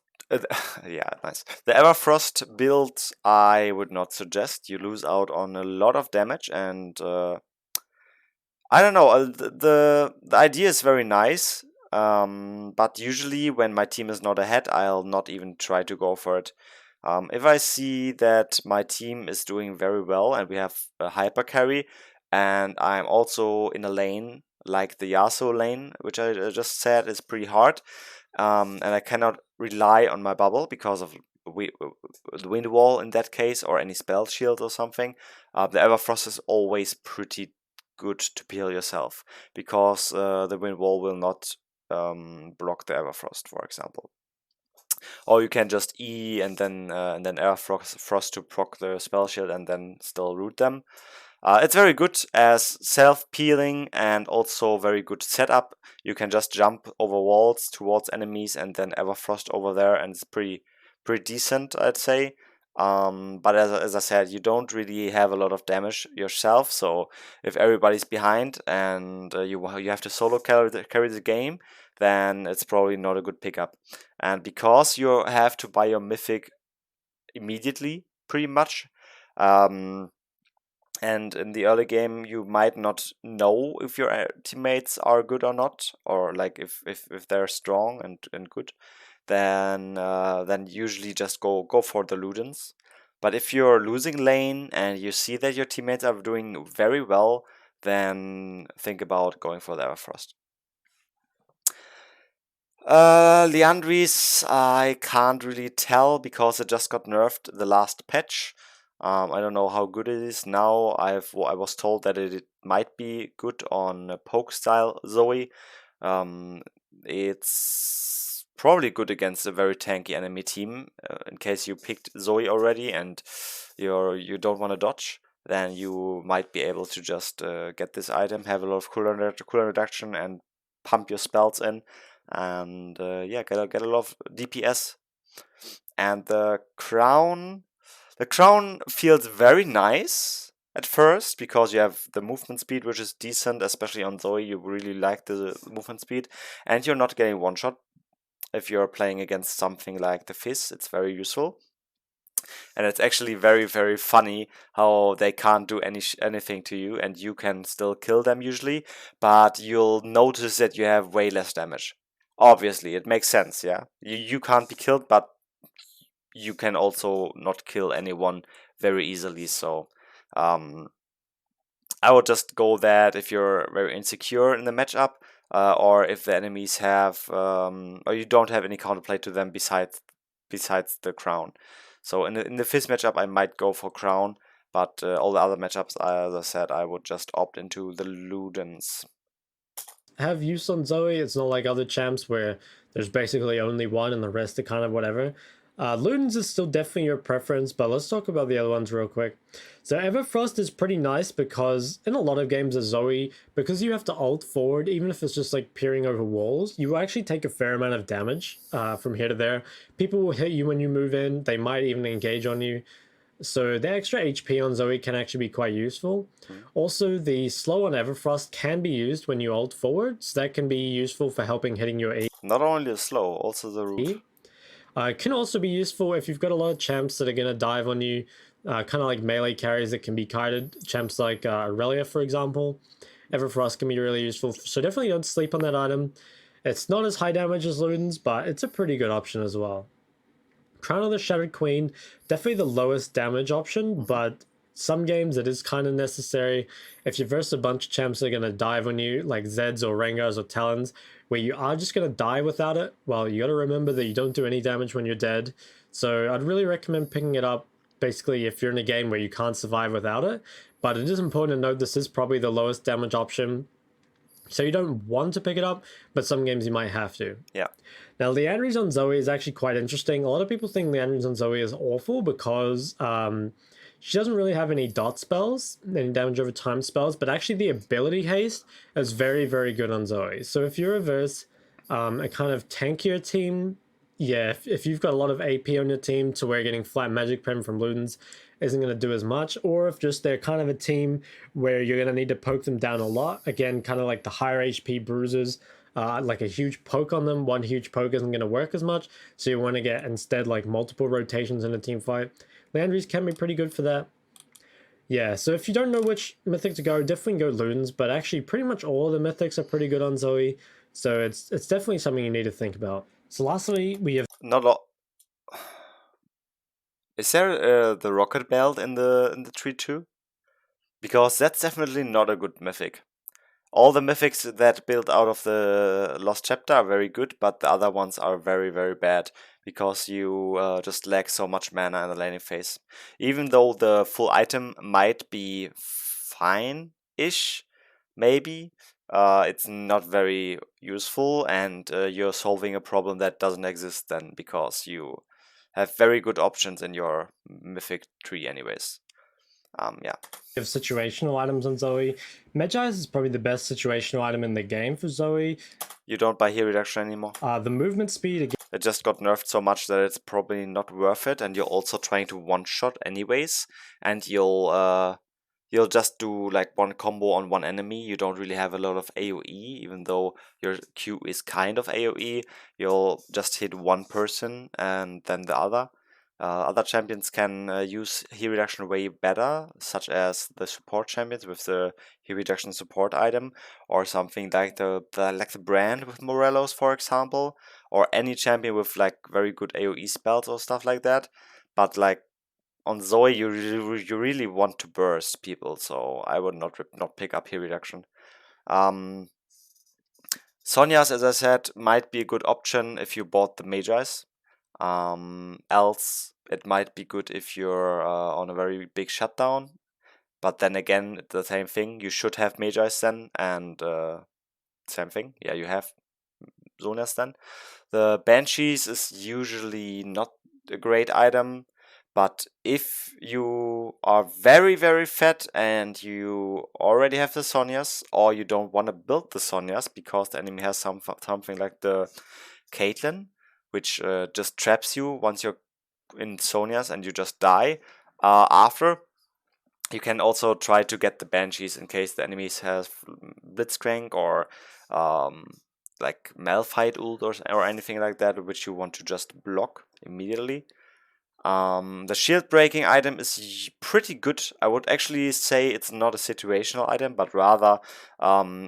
S1: Yeah, nice. The Everfrost build I would not suggest. You lose out on a lot of damage, and I don't know. The idea is very nice, but usually when my team is not ahead, I'll not even try to go for it. If I see that my team is doing very well and we have a hyper carry, and I'm also in a lane like the Yasuo lane, which I just said is pretty hard, and I cannot rely on my bubble because of the wind wall in that case, or any spell shield or something. The Everfrost is always pretty good to peel yourself, because the wind wall will not block the Everfrost, for example. Or you can just E and then Everfrost to proc the spell shield and then still root them. It's very good as self-peeling and also very good setup. You can just jump over walls towards enemies and then Everfrost over there, and it's pretty pretty decent, I'd say. But as I said, you don't really have a lot of damage yourself. So if everybody's behind and you have to solo carry the game, then it's probably not a good pickup. And because you have to buy your mythic immediately, pretty much. And in the early game, you might not know if your teammates are good or not, or like if they're strong and good. Then usually just go for the Ludens. But if you're losing lane and you see that your teammates are doing very well, then think about going for the Everfrost. Liandry's, I can't really tell because it just got nerfed the last patch. I don't know how good it is now. I was told that it might be good on poke style Zoe. It's probably good against a very tanky enemy team. In case you picked Zoe already and you don't want to dodge, then you might be able to just get this item, have a lot of cooldown reduction, and pump your spells in. And yeah, get a lot of DPS. And the crown feels very nice at first because you have the movement speed, which is decent, especially on Zoe. You really like the movement speed, and you're not getting one shot. If you're playing against something like the Fizz, it's very useful. And it's actually very, very funny how they can't do anything to you, and you can still kill them usually, but you'll notice that you have way less damage. Obviously, it makes sense, yeah. You can't be killed, but you can also not kill anyone very easily, so I would just go that if you're very insecure in the matchup, or if the enemies have, or you don't have any counterplay to them besides the crown. So in the Fizz matchup, I might go for crown, but all the other matchups, as I said, I would just opt into the Ludens.
S2: Have use on Zoe. It's not like other champs where there's basically only one and the rest are kind of whatever. Ludens is still definitely your preference, but let's talk about the other ones real quick. So Everfrost is pretty nice because in a lot of games of Zoe, because you have to ult forward, even if it's just like peering over walls, you actually take a fair amount of damage from here to there. People will hit you when you move in. They might even engage on you. So the extra HP on Zoe can actually be quite useful. Also, the slow on Everfrost can be used when you ult forward, so that can be useful for helping hitting your AE.
S1: Not only the slow, also the root.
S2: It can also be useful if you've got a lot of champs that are going to dive on you, kind of like melee carries that can be kited. Champs like Aurelia, for example. Everfrost can be really useful, so definitely don't sleep on that item. It's not as high damage as Ludens, but it's a pretty good option as well. Crown of the Shattered Queen, definitely the lowest damage option, but some games it is kind of necessary. If you verse a bunch of champs that are going to dive on you, like Zeds or Rengars or Talons, where you are just going to die without it, well, you got to remember that you don't do any damage when you're dead. So I'd really recommend picking it up, basically, if you're in a game where you can't survive without it. But it is important to note this is probably the lowest damage option. So you don't want to pick it up, but some games you might have to.
S1: Yeah.
S2: Now, Liandry's on Zoe is actually quite interesting. A lot of people think Liandry's on Zoe is awful because she doesn't really have any dot spells, any damage over time spells, but actually the ability haste is very, very good on Zoe. So if you reverse a kind of tankier team, yeah, if you've got a lot of AP on your team to where getting flat magic pen from Ludens isn't going to do as much, or if just they're kind of a team where you're going to need to poke them down a lot, again, kind of like the higher HP bruisers, like a huge poke on them, one huge poke isn't going to work as much, so you want to get instead like multiple rotations in a team fight. Landry's can be pretty good for that. Yeah, so if you don't know which mythic to go, definitely go Ludens, but actually pretty much all of the mythics are pretty good on Zoe, so it's definitely something you need to think about. So lastly, we have...
S1: Not a lot. Is there the rocket belt in the tree too? Because that's definitely not a good mythic. All the mythics that build out of the Lost Chapter are very good, but the other ones are very, very bad because you just lack so much mana in the laning phase. Even though the full item might be fine-ish, maybe, it's not very useful, and you're solving a problem that doesn't exist then because you have very good options in your mythic tree anyways. Yeah.
S2: Of situational items on Zoe. Medjai's is probably the best situational item in the game for Zoe.
S1: You don't buy heal reduction anymore?
S2: The movement speed, again,
S1: It just got nerfed so much that it's probably not worth it, and you're also trying to one-shot anyways, and you'll just do like one combo on one enemy. You don't really have a lot of AoE, even though your Q is kind of AoE. You'll just hit one person and then the other. Other champions can use heal reduction way better, such as the support champions with the heal reduction support item, or something like the brand with Morelos, for example, or any champion with like very good AoE spells or stuff like that. But like on Zoe, you really want to burst people, so I would not pick up heal reduction. Sonya's, as I said, might be a good option if you bought the Magi's. Else, it might be good if you're on a very big shutdown. But then again, the same thing. You should have Magi's then, and same thing. Yeah, you have Zonias then. The Banshees is usually not a great item, but if you are very, very fat and you already have the Sonias, or you don't want to build the Sonias because the enemy has something like the Caitlyn, which just traps you once you're in Sonias and you just die after. You can also try to get the Banshees in case the enemies have Blitzcrank or like Malphite ult or anything like that, which you want to just block immediately. The shield breaking item is pretty good. I would actually say it's not a situational item, but rather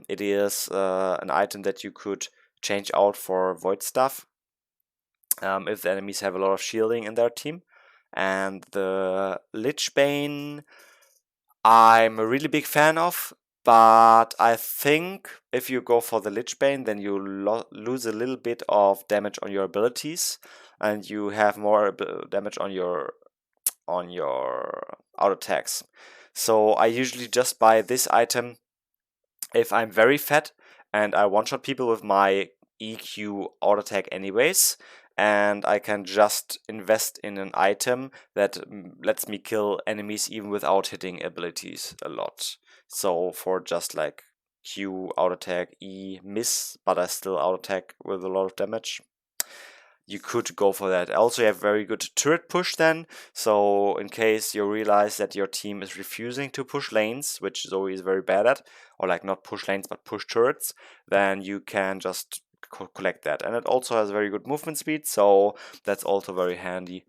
S1: it is an item that you could change out for void stuff if the enemies have a lot of shielding in their team. And the Lich Bane, I'm a really big fan of, but I think if you go for the Lich Bane, then you lose a little bit of damage on your abilities, and you have more damage on your auto attacks. So I usually just buy this item if I'm very fat and I one-shot people with my EQ auto attack anyways, and I can just invest in an item that lets me kill enemies even without hitting abilities a lot. So for just like Q auto attack, E miss, but I still auto attack with a lot of damage, you could go for that. Also, you have very good turret push then. So in case you realize that your team is refusing to push lanes, which Zoe is very bad at, or like not push lanes but push turrets, then you can just collect that. And it also has very good movement speed, so that's also very handy.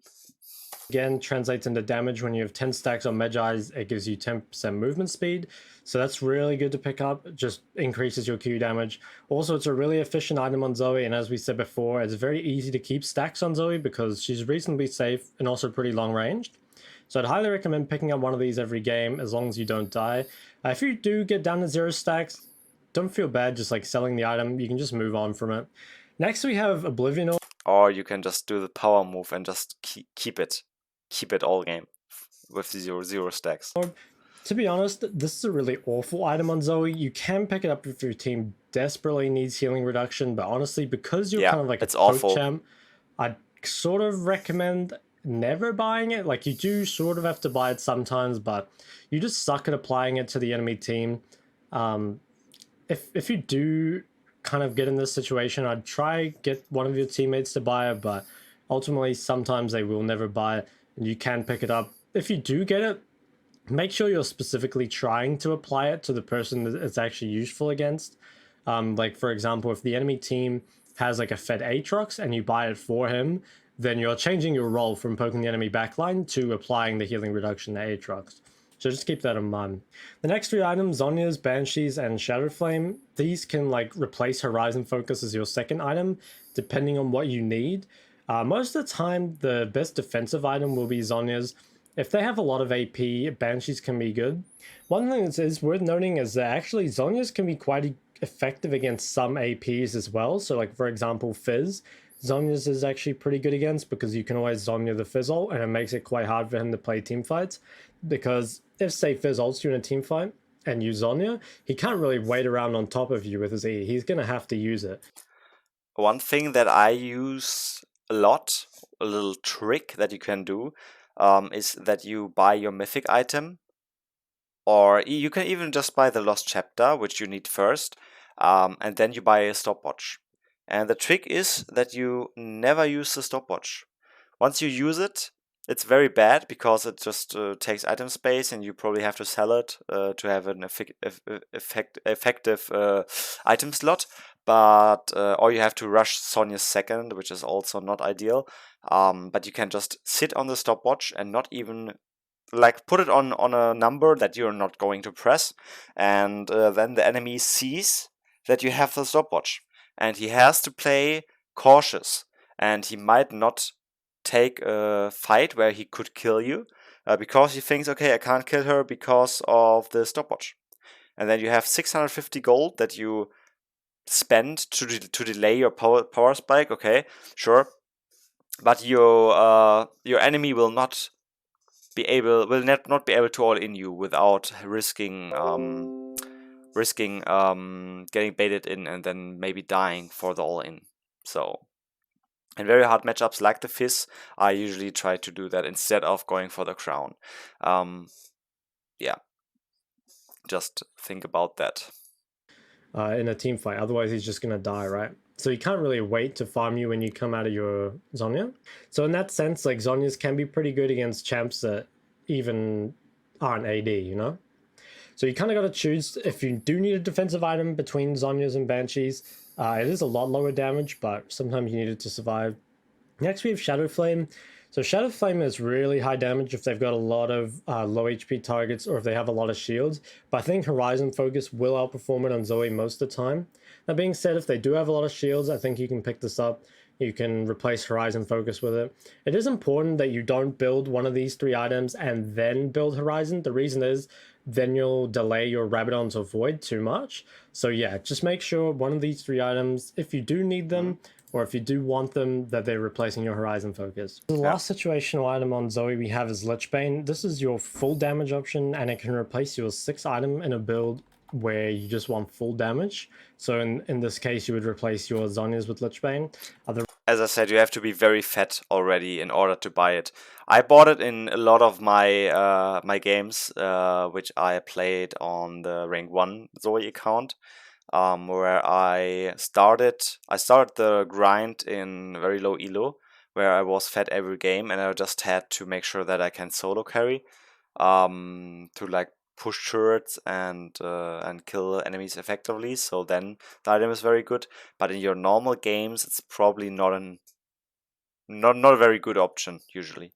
S2: Again, translates into damage. When you have 10 stacks on Magi's, it gives you 10% movement speed. So that's really good to pick up. It just increases your Q damage. Also, it's a really efficient item on Zoe. And as we said before, it's very easy to keep stacks on Zoe because she's reasonably safe and also pretty long ranged. So I'd highly recommend picking up one of these every game as long as you don't die. If you do get down to 0 stacks, don't feel bad just like selling the item. You can just move on from it. Next, we have Oblivion.
S1: Or you can just do the power move and just keep it all game with zero stacks.
S2: To be honest, this is a really awful item on Zoe. You can pick it up if your team desperately needs healing reduction, but honestly, because you're kind of like a poke champ, I'd sort of recommend never buying it. Like, you do sort of have to buy it sometimes, but you just suck at applying it to the enemy team. If you do kind of get in this situation, I'd try get one of your teammates to buy it, but ultimately sometimes they will never buy it, and you can pick it up. If you do get it, make sure you're specifically trying to apply it to the person that it's actually useful against. Like, for example, if the enemy team has like a fed Aatrox and you buy it for him, then you're changing your role from poking the enemy backline to applying the healing reduction to Aatrox. So just keep that in mind. The next three items, Zonia's, Banshees, and Shadow Flame, these can like replace Horizon Focus as your second item, depending on what you need. Most of the time, the best defensive item will be Zonia's. If they have a lot of AP, Banshees can be good. One thing that is worth noting is that actually Zonia's can be quite effective against some APs as well. So like, for example, Fizz. Zonia's is actually pretty good against because you can always Zonia the Fizz ult, and it makes it quite hard for him to play team fights. Because if, say, Fizz ults you in a team fight and you Zonia, he can't really wait around on top of you with his E. He's going to have to use it.
S1: One thing that I use a lot, a little trick that you can do, is that you buy your mythic item, or you can even just buy the Lost Chapter, which you need first, and then you buy a stopwatch. And the trick is that you never use the stopwatch. Once you use it, it's very bad because it just takes item space, and you probably have to sell it to have an effective item slot. But or you have to rush Sonya's second, which is also not ideal. But you can just sit on the stopwatch and not even like put it on a number that you're not going to press, and then the enemy sees that you have the stopwatch, and he has to play cautious, and he might not take a fight where he could kill you because he thinks, okay, I can't kill her because of the stopwatch. And then you have 650 gold that you spend to delay your power spike. Okay, sure, but your enemy will not be able to all in you without risking getting baited in and then maybe dying for the all in. So in very hard matchups like the Fizz, I usually try to do that instead of going for the crown. Yeah, just think about that.
S2: In a team fight, otherwise he's just gonna die, right? So you can't really wait to farm you when you come out of your Zonya. So in that sense, like Zonyas can be pretty good against champs that even aren't AD, you know? So you kind of got to choose if you do need a defensive item between Zonyas and Banshees. It is a lot lower damage, but sometimes you need it to survive. Next, we have Shadow Flame. So Shadow Flame is really high damage if they've got a lot of low HP targets or if they have a lot of shields. But I think Horizon Focus will outperform it on Zoe most of the time. That being said, if they do have a lot of shields, I think you can pick this up. You can replace Horizon Focus with it. It is important that you don't build one of these three items and then build Horizon. The reason is then you'll delay your Rabadon to Void too much. So yeah, just make sure one of these three items, if you do need them, or if you do want them, that they're replacing your Horizon Focus. The last situational item on Zoe we have is Lich Bane. This is your full damage option, and it can replace your 6th item in a build where you just want full damage. So in this case, you would replace your Zonyas with Lich Bane.
S1: As I said, you have to be very fat already in order to buy it. I bought it in a lot of my my games, which I played on the rank 1 Zoe account. Where I started the grind in very low elo, where I was fed every game, and I just had to make sure that I can solo carry, to like push turrets and kill enemies effectively. So then the item is very good. But in your normal games, it's probably not a very good option usually.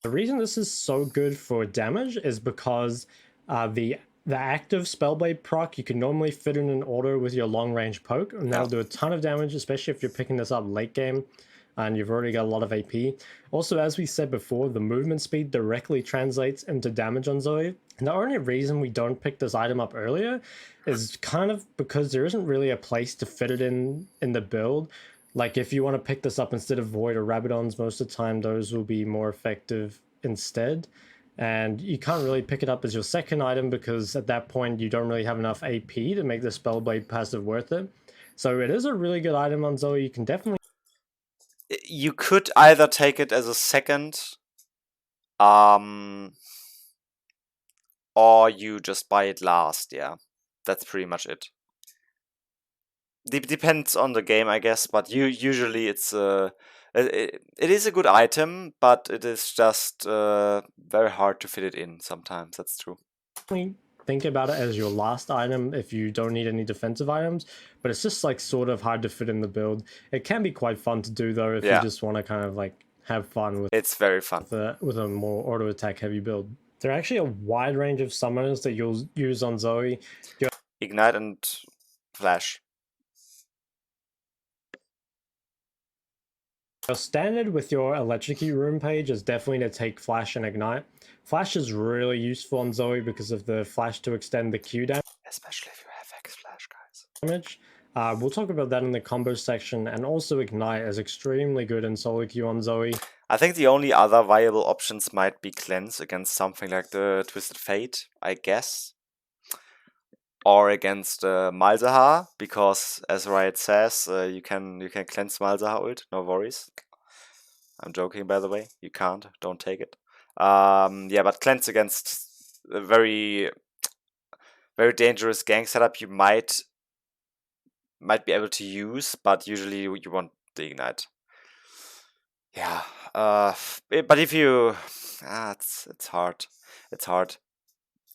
S2: The reason this is so good for damage is because the active Spellblade proc you can normally fit in an order with your long range poke, and that'll do a ton of damage, especially if you're picking this up late game and you've already got a lot of AP. Also, as we said before, the movement speed directly translates into damage on Zoe. And the only reason we don't pick this item up earlier is kind of because there isn't really a place to fit it in the build. Like if you want to pick this up instead of Void or Rabadons, most of the time those will be more effective instead. And you can't really pick it up as your second item because at that point you don't really have enough AP to make the Spellblade passive worth it. So it is a really good item on Zoe. You can definitely...
S1: You could either take it as a second, or you just buy it last. Yeah, that's pretty much it. Depends on the game, I guess, but usually it's it is a good item, but it is just very hard to fit it in sometimes. That's true.
S2: think about it as your last item if you don't need any defensive items, but it's just like sort of hard to fit in the build. It can be quite fun to do though if you just want to kind of like have fun with
S1: It's very fun.
S2: with a more auto attack heavy build. There are actually a wide range of summoners that you'll use on Zoe.
S1: Ignite and Flash.
S2: Your standard with your Electrocute room page is definitely to take Flash and Ignite. Flash is really useful on Zoe because of the Flash to extend the Q damage.
S1: Especially if you have X-Flash, guys.
S2: We'll talk about that in the combo section, and also Ignite is extremely good in solo queue on Zoe.
S1: I think the only other viable options might be Cleanse against something like the Twisted Fate, I guess. Or against Malzahar, because as Riot says, you can cleanse Malzahar ult, no worries. I'm joking, by the way. You can't. Don't take it. Yeah, but cleanse against a very, very dangerous gank setup. You might might be able to use, but usually you want the ignite. Yeah, but if you, it's hard. It's hard.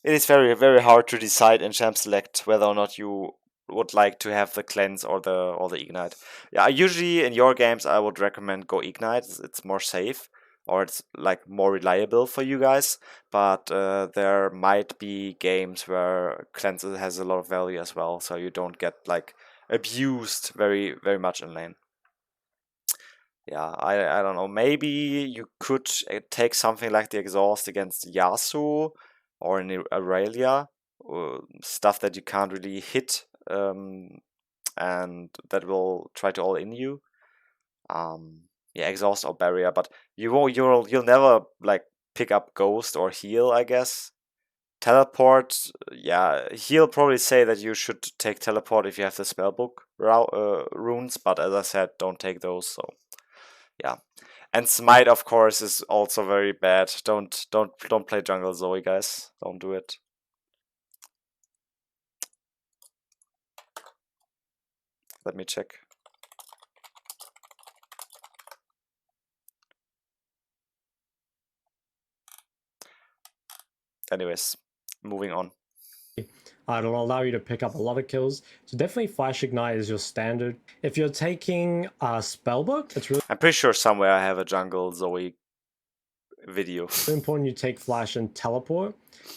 S1: It is very, very hard to decide in champ select whether or not you would like to have the cleanse or the ignite. Yeah, usually in your games I would recommend go ignite. It's more safe, or it's like more reliable for you guys. But there might be games where cleanse has a lot of value as well, so you don't get like abused very, very much in lane. Yeah, I don't know. Maybe you could take something like the exhaust against Yasuo or in Aurelia, stuff that you can't really hit, and that will try to all in you. Yeah, exhaust or barrier, but you'll never like pick up ghost or heal, I guess. Teleport, yeah, he'll probably say that you should take teleport if you have the spellbook runes, but as I said, don't take those. So yeah. And smite, of course, is also very bad. Don't play jungle Zoe, guys. Don't do it. Let me check. Anyways, moving on.
S2: It'll allow you to pick up a lot of kills. So definitely Flash Ignite is your standard. If you're taking Spellbook, it's really
S1: I'm pretty sure somewhere I have a jungle Zoe video.
S2: important you take Flash and Teleport.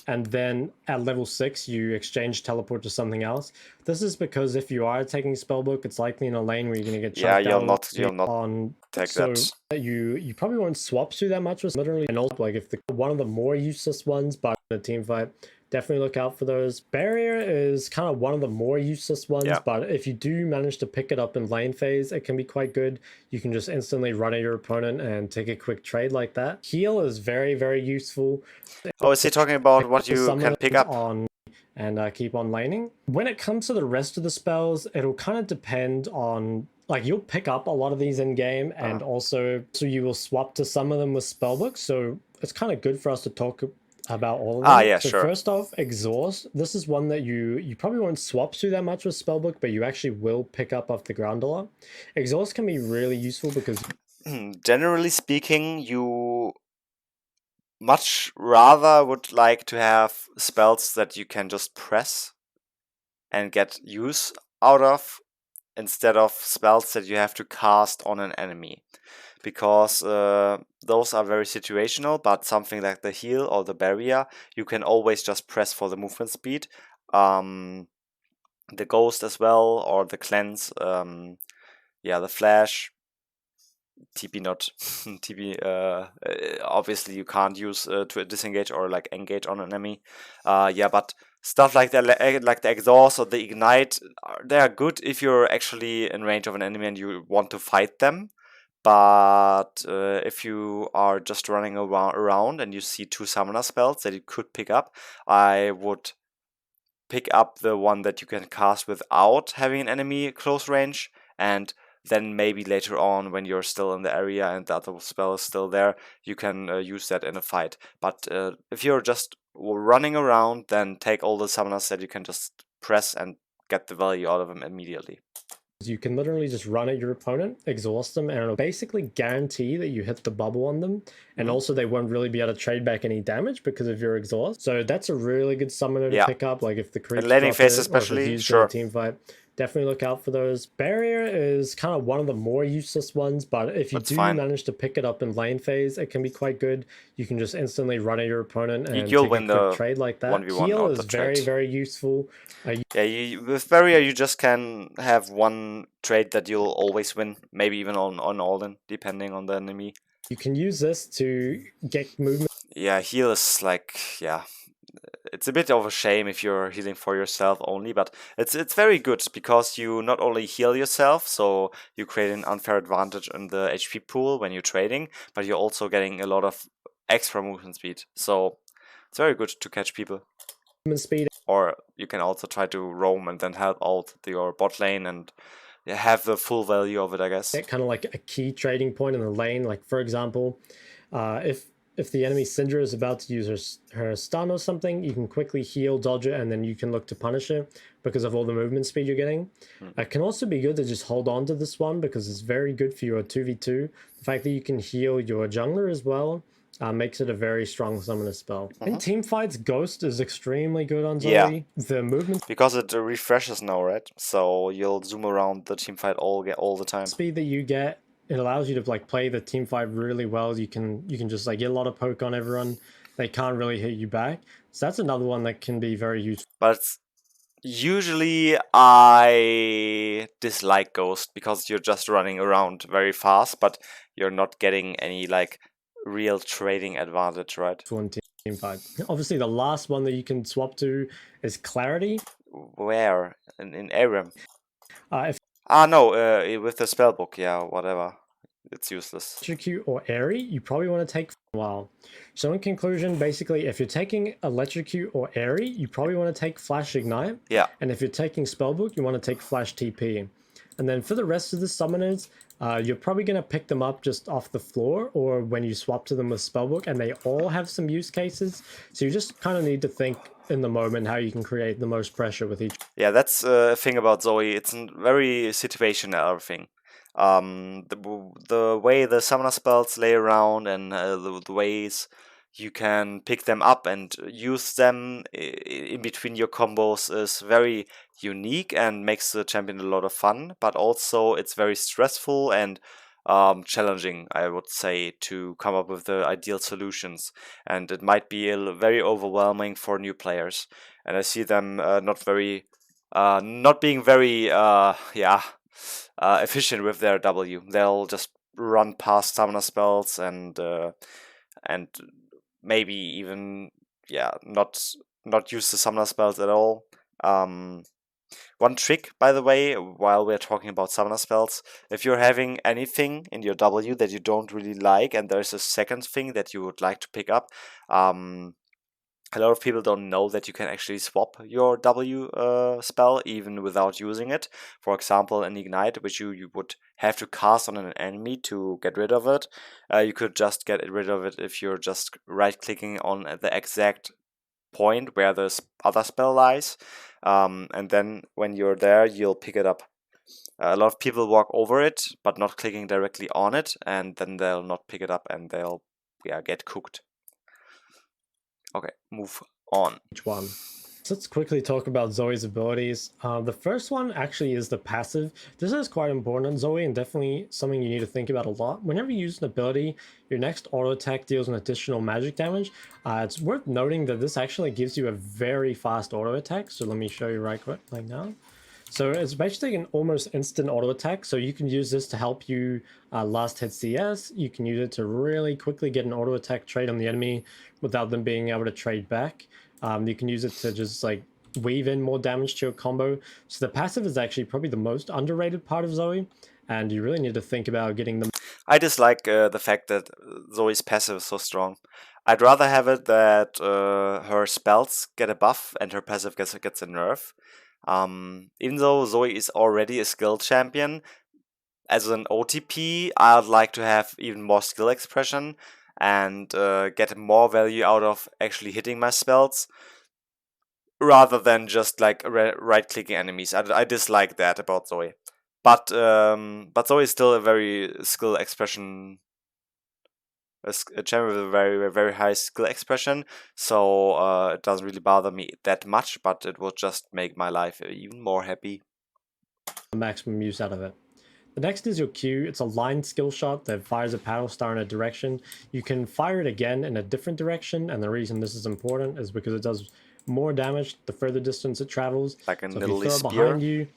S2: And then at level 6, you exchange Teleport to something else. This is because if you are taking Spellbook, it's likely in a lane where you're going to get
S1: Yeah,
S2: chunked out
S1: you'll not
S2: on.
S1: take
S2: So
S1: that.
S2: you probably won't swap through that much with literally an ult. Like if one of the more useless ones, but in a team fight, definitely look out for those. Barrier is kind of one of the more useless ones,
S1: Yeah.
S2: but if you do manage to pick it up in lane phase, it can be quite good. You can just instantly run at your opponent and take a quick trade like that. Heal is very, very useful.
S1: Oh, is he talking about what you
S2: Summon
S1: can pick up?
S2: on and keep on laning. When it comes to the rest of the spells, it'll kind of depend on, like, you'll pick up a lot of these in game, and also so you will swap to some of them with spellbooks. So it's kind of good for us to talk about all of them.
S1: Yeah,
S2: So
S1: sure.
S2: first off, exhaust. This is one that you probably won't swap through that much with spellbook, but you actually will pick up off the ground a lot. Exhaust can be really useful because
S1: generally speaking, you much rather would like to have spells that you can just press and get use out of, instead of spells that you have to cast on an enemy, because those are very situational. But something like the heal or the barrier, you can always just press for the movement speed. The ghost as well, or the cleanse, yeah, the flash, TP not TP. Obviously you can't use to disengage or like engage on an enemy. Yeah, but stuff like like the exhaust or the ignite, they are good if you're actually in range of an enemy and you want to fight them. But if you are just running around and you see two summoner spells that you could pick up, I would pick up the one that you can cast without having an enemy close range, and then maybe later on when you're still in the area and the other spell is still there, you can use that in a fight. But if you're just running around, then take all the summoners that you can just press and get the value out of them immediately.
S2: you can literally just run at your opponent, exhaust them, and it'll basically guarantee that you hit the bubble on them. And also they won't really be able to trade back any damage because of your exhaust. So that's a really good summoner to pick up. Like if the creeps
S1: laning
S2: drop
S1: phase
S2: it,
S1: especially,
S2: or if it's used
S1: sure.
S2: in a team fight, definitely look out for those. Barrier is kind of one of the more useless ones, but if you manage to pick it up in lane phase, it can be quite good. You can just instantly run at your opponent and
S1: You'll
S2: take
S1: win
S2: a quick
S1: the
S2: trade like that.
S1: 1v1
S2: Heal
S1: or
S2: is
S1: the
S2: very,
S1: trade.
S2: very useful.
S1: Yeah, with barrier you just can have one trade that you'll always win, maybe even on all in, depending on the enemy.
S2: You can use this to get movement.
S1: Yeah, heal is like, yeah, it's a bit of a shame if you're healing for yourself only, but it's very good because you not only heal yourself, so you create an unfair advantage in the HP pool when you're trading, but you're also getting a lot of extra movement speed. So it's very good to catch people.
S2: Speed.
S1: Or you can also try to roam and then help out your bot lane and have the full value of it, I guess.
S2: Kind of like a key trading point in the lane. Like for example, if if the enemy Syndra is about to use her stun or something, you can quickly heal, dodge it, and then you can look to punish it because of all the movement speed you're getting. It can also be good to just hold on to this one because it's very good for your 2v2. The fact that you can heal your jungler as well makes it a very strong summoner spell. In team fights, Ghost is extremely good on Zoe.
S1: Yeah.
S2: The movement
S1: Because it refreshes now, right? So you'll zoom around the team fight all the time.
S2: speed that you get, it allows you to like play the team fight really well. You can just like get a lot of poke on everyone. They can't really hit you back. So that's another one that can be very useful.
S1: But usually I dislike Ghost because you're just running around very fast, but you're not getting any like real trading advantage, right?
S2: In team fight. Obviously, the last one that you can swap to is Clarity.
S1: Where? In Aram?
S2: If
S1: No, with the spellbook, yeah, whatever. It's useless.
S2: Electrocute or Airy, you probably want to take while. So in conclusion, basically, if you're taking Electrocute or Airy, you probably want to take Flash Ignite.
S1: Yeah.
S2: And if you're taking Spellbook, you want to take Flash TP. And then for the rest of the summoners, you're probably going to pick them up just off the floor or when you swap to them with Spellbook, and they all have some use cases. So you just kind of need to think in the moment how you can create the most pressure with each.
S1: Yeah, that's a thing about Zoe. It's a very situational thing. The way the summoner spells lay around and the ways you can pick them up and use them in between your combos is very unique and makes the champion a lot of fun, but also it's very stressful and challenging, I would say, to come up with the ideal solutions, and it might be very overwhelming for new players, and I see them not being very efficient with their W. They'll just run past summoner spells and maybe even not use the summoner spells at all. One trick, by the way, while we're talking about summoner spells, if you're having anything in your W that you don't really like, and there's a second thing that you would like to pick up, a lot of people don't know that you can actually swap your W spell even without using it. For example, an Ignite, which you would have to cast on an enemy to get rid of it. You could just get rid of it if you're just right-clicking on the exact point where the other spell lies. And then when you're there, you'll pick it up. A lot of people walk over it, but not clicking directly on it, and then they'll not pick it up and they'll get cooked. Okay, move on.
S2: Each one. So let's quickly talk about Zoe's abilities. The first one actually is the passive. This is quite important on Zoe and definitely something you need to think about a lot. Whenever you use an ability, your next auto attack deals an additional magic damage. It's worth noting that this actually gives you a very fast auto attack. So let me show you right quick, like now. So it's basically an almost instant auto attack. So you can use this to help you last hit CS. You can use it to really quickly get an auto attack trade on the enemy without them being able to trade back. You can use it to just like weave in more damage to your combo. So the passive is actually probably the most underrated part of Zoe, and you really need to think about getting them.
S1: I dislike the fact that Zoe's passive is so strong. I'd rather have it that her spells get a buff and her passive gets a nerf. Even though Zoe is already a skill champion, as an OTP, I'd like to have even more skill expression and get more value out of actually hitting my spells rather than just like right-clicking enemies. I dislike that about Zoe, but Zoe is still a very skill expression. A champion with a very, very high skill expression, so it doesn't really bother me that much, but it will just make my life even more happy.
S2: Maximum use out of it. The next is your Q. It's a line skill shot that fires a paddle star in a direction. You can fire it again in a different direction, and the reason this is important is because it does more damage the further distance it travels.
S1: Like a
S2: so
S1: Middle
S2: if you
S1: East
S2: throw it
S1: spear.
S2: behind you,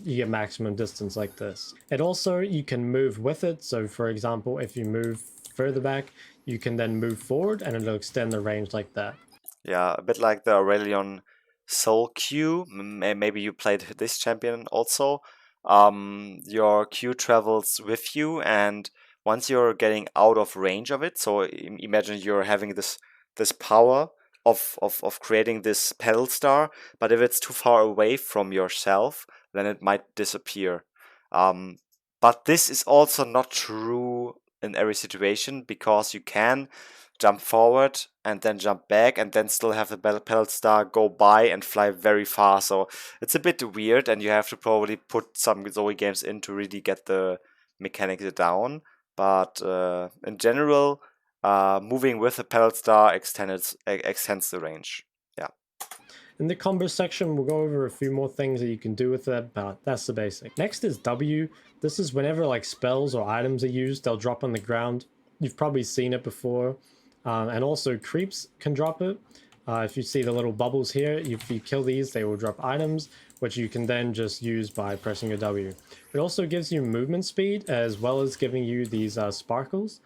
S2: you get maximum distance like this. It also, you can move with it. So for example, if you move further back, you can then move forward and it'll extend the range like that.
S1: Yeah, a bit like the Aurelion Soul Q. Maybe you played this champion also. Your Q travels with you, and once you're getting out of range of it, so imagine you're having this power of creating this pedal star, but if it's too far away from yourself, then it might disappear. But this is also not true in every situation, because you can jump forward and then jump back and then still have the pellet star go by and fly very far. So it's a bit weird, and you have to probably put some Zoe games in to really get the mechanics down. But in general, moving with the pellet star extends the range. Yeah.
S2: In the combo section, we'll go over a few more things that you can do with it, but that's the basic. Next is W. This is whenever like spells or items are used, they'll drop on the ground. You've probably seen it before. And also creeps can drop it. If you see the little bubbles here, if you kill these, they will drop items, which you can then just use by pressing your W. It also gives you movement speed, as well as giving you these sparkles,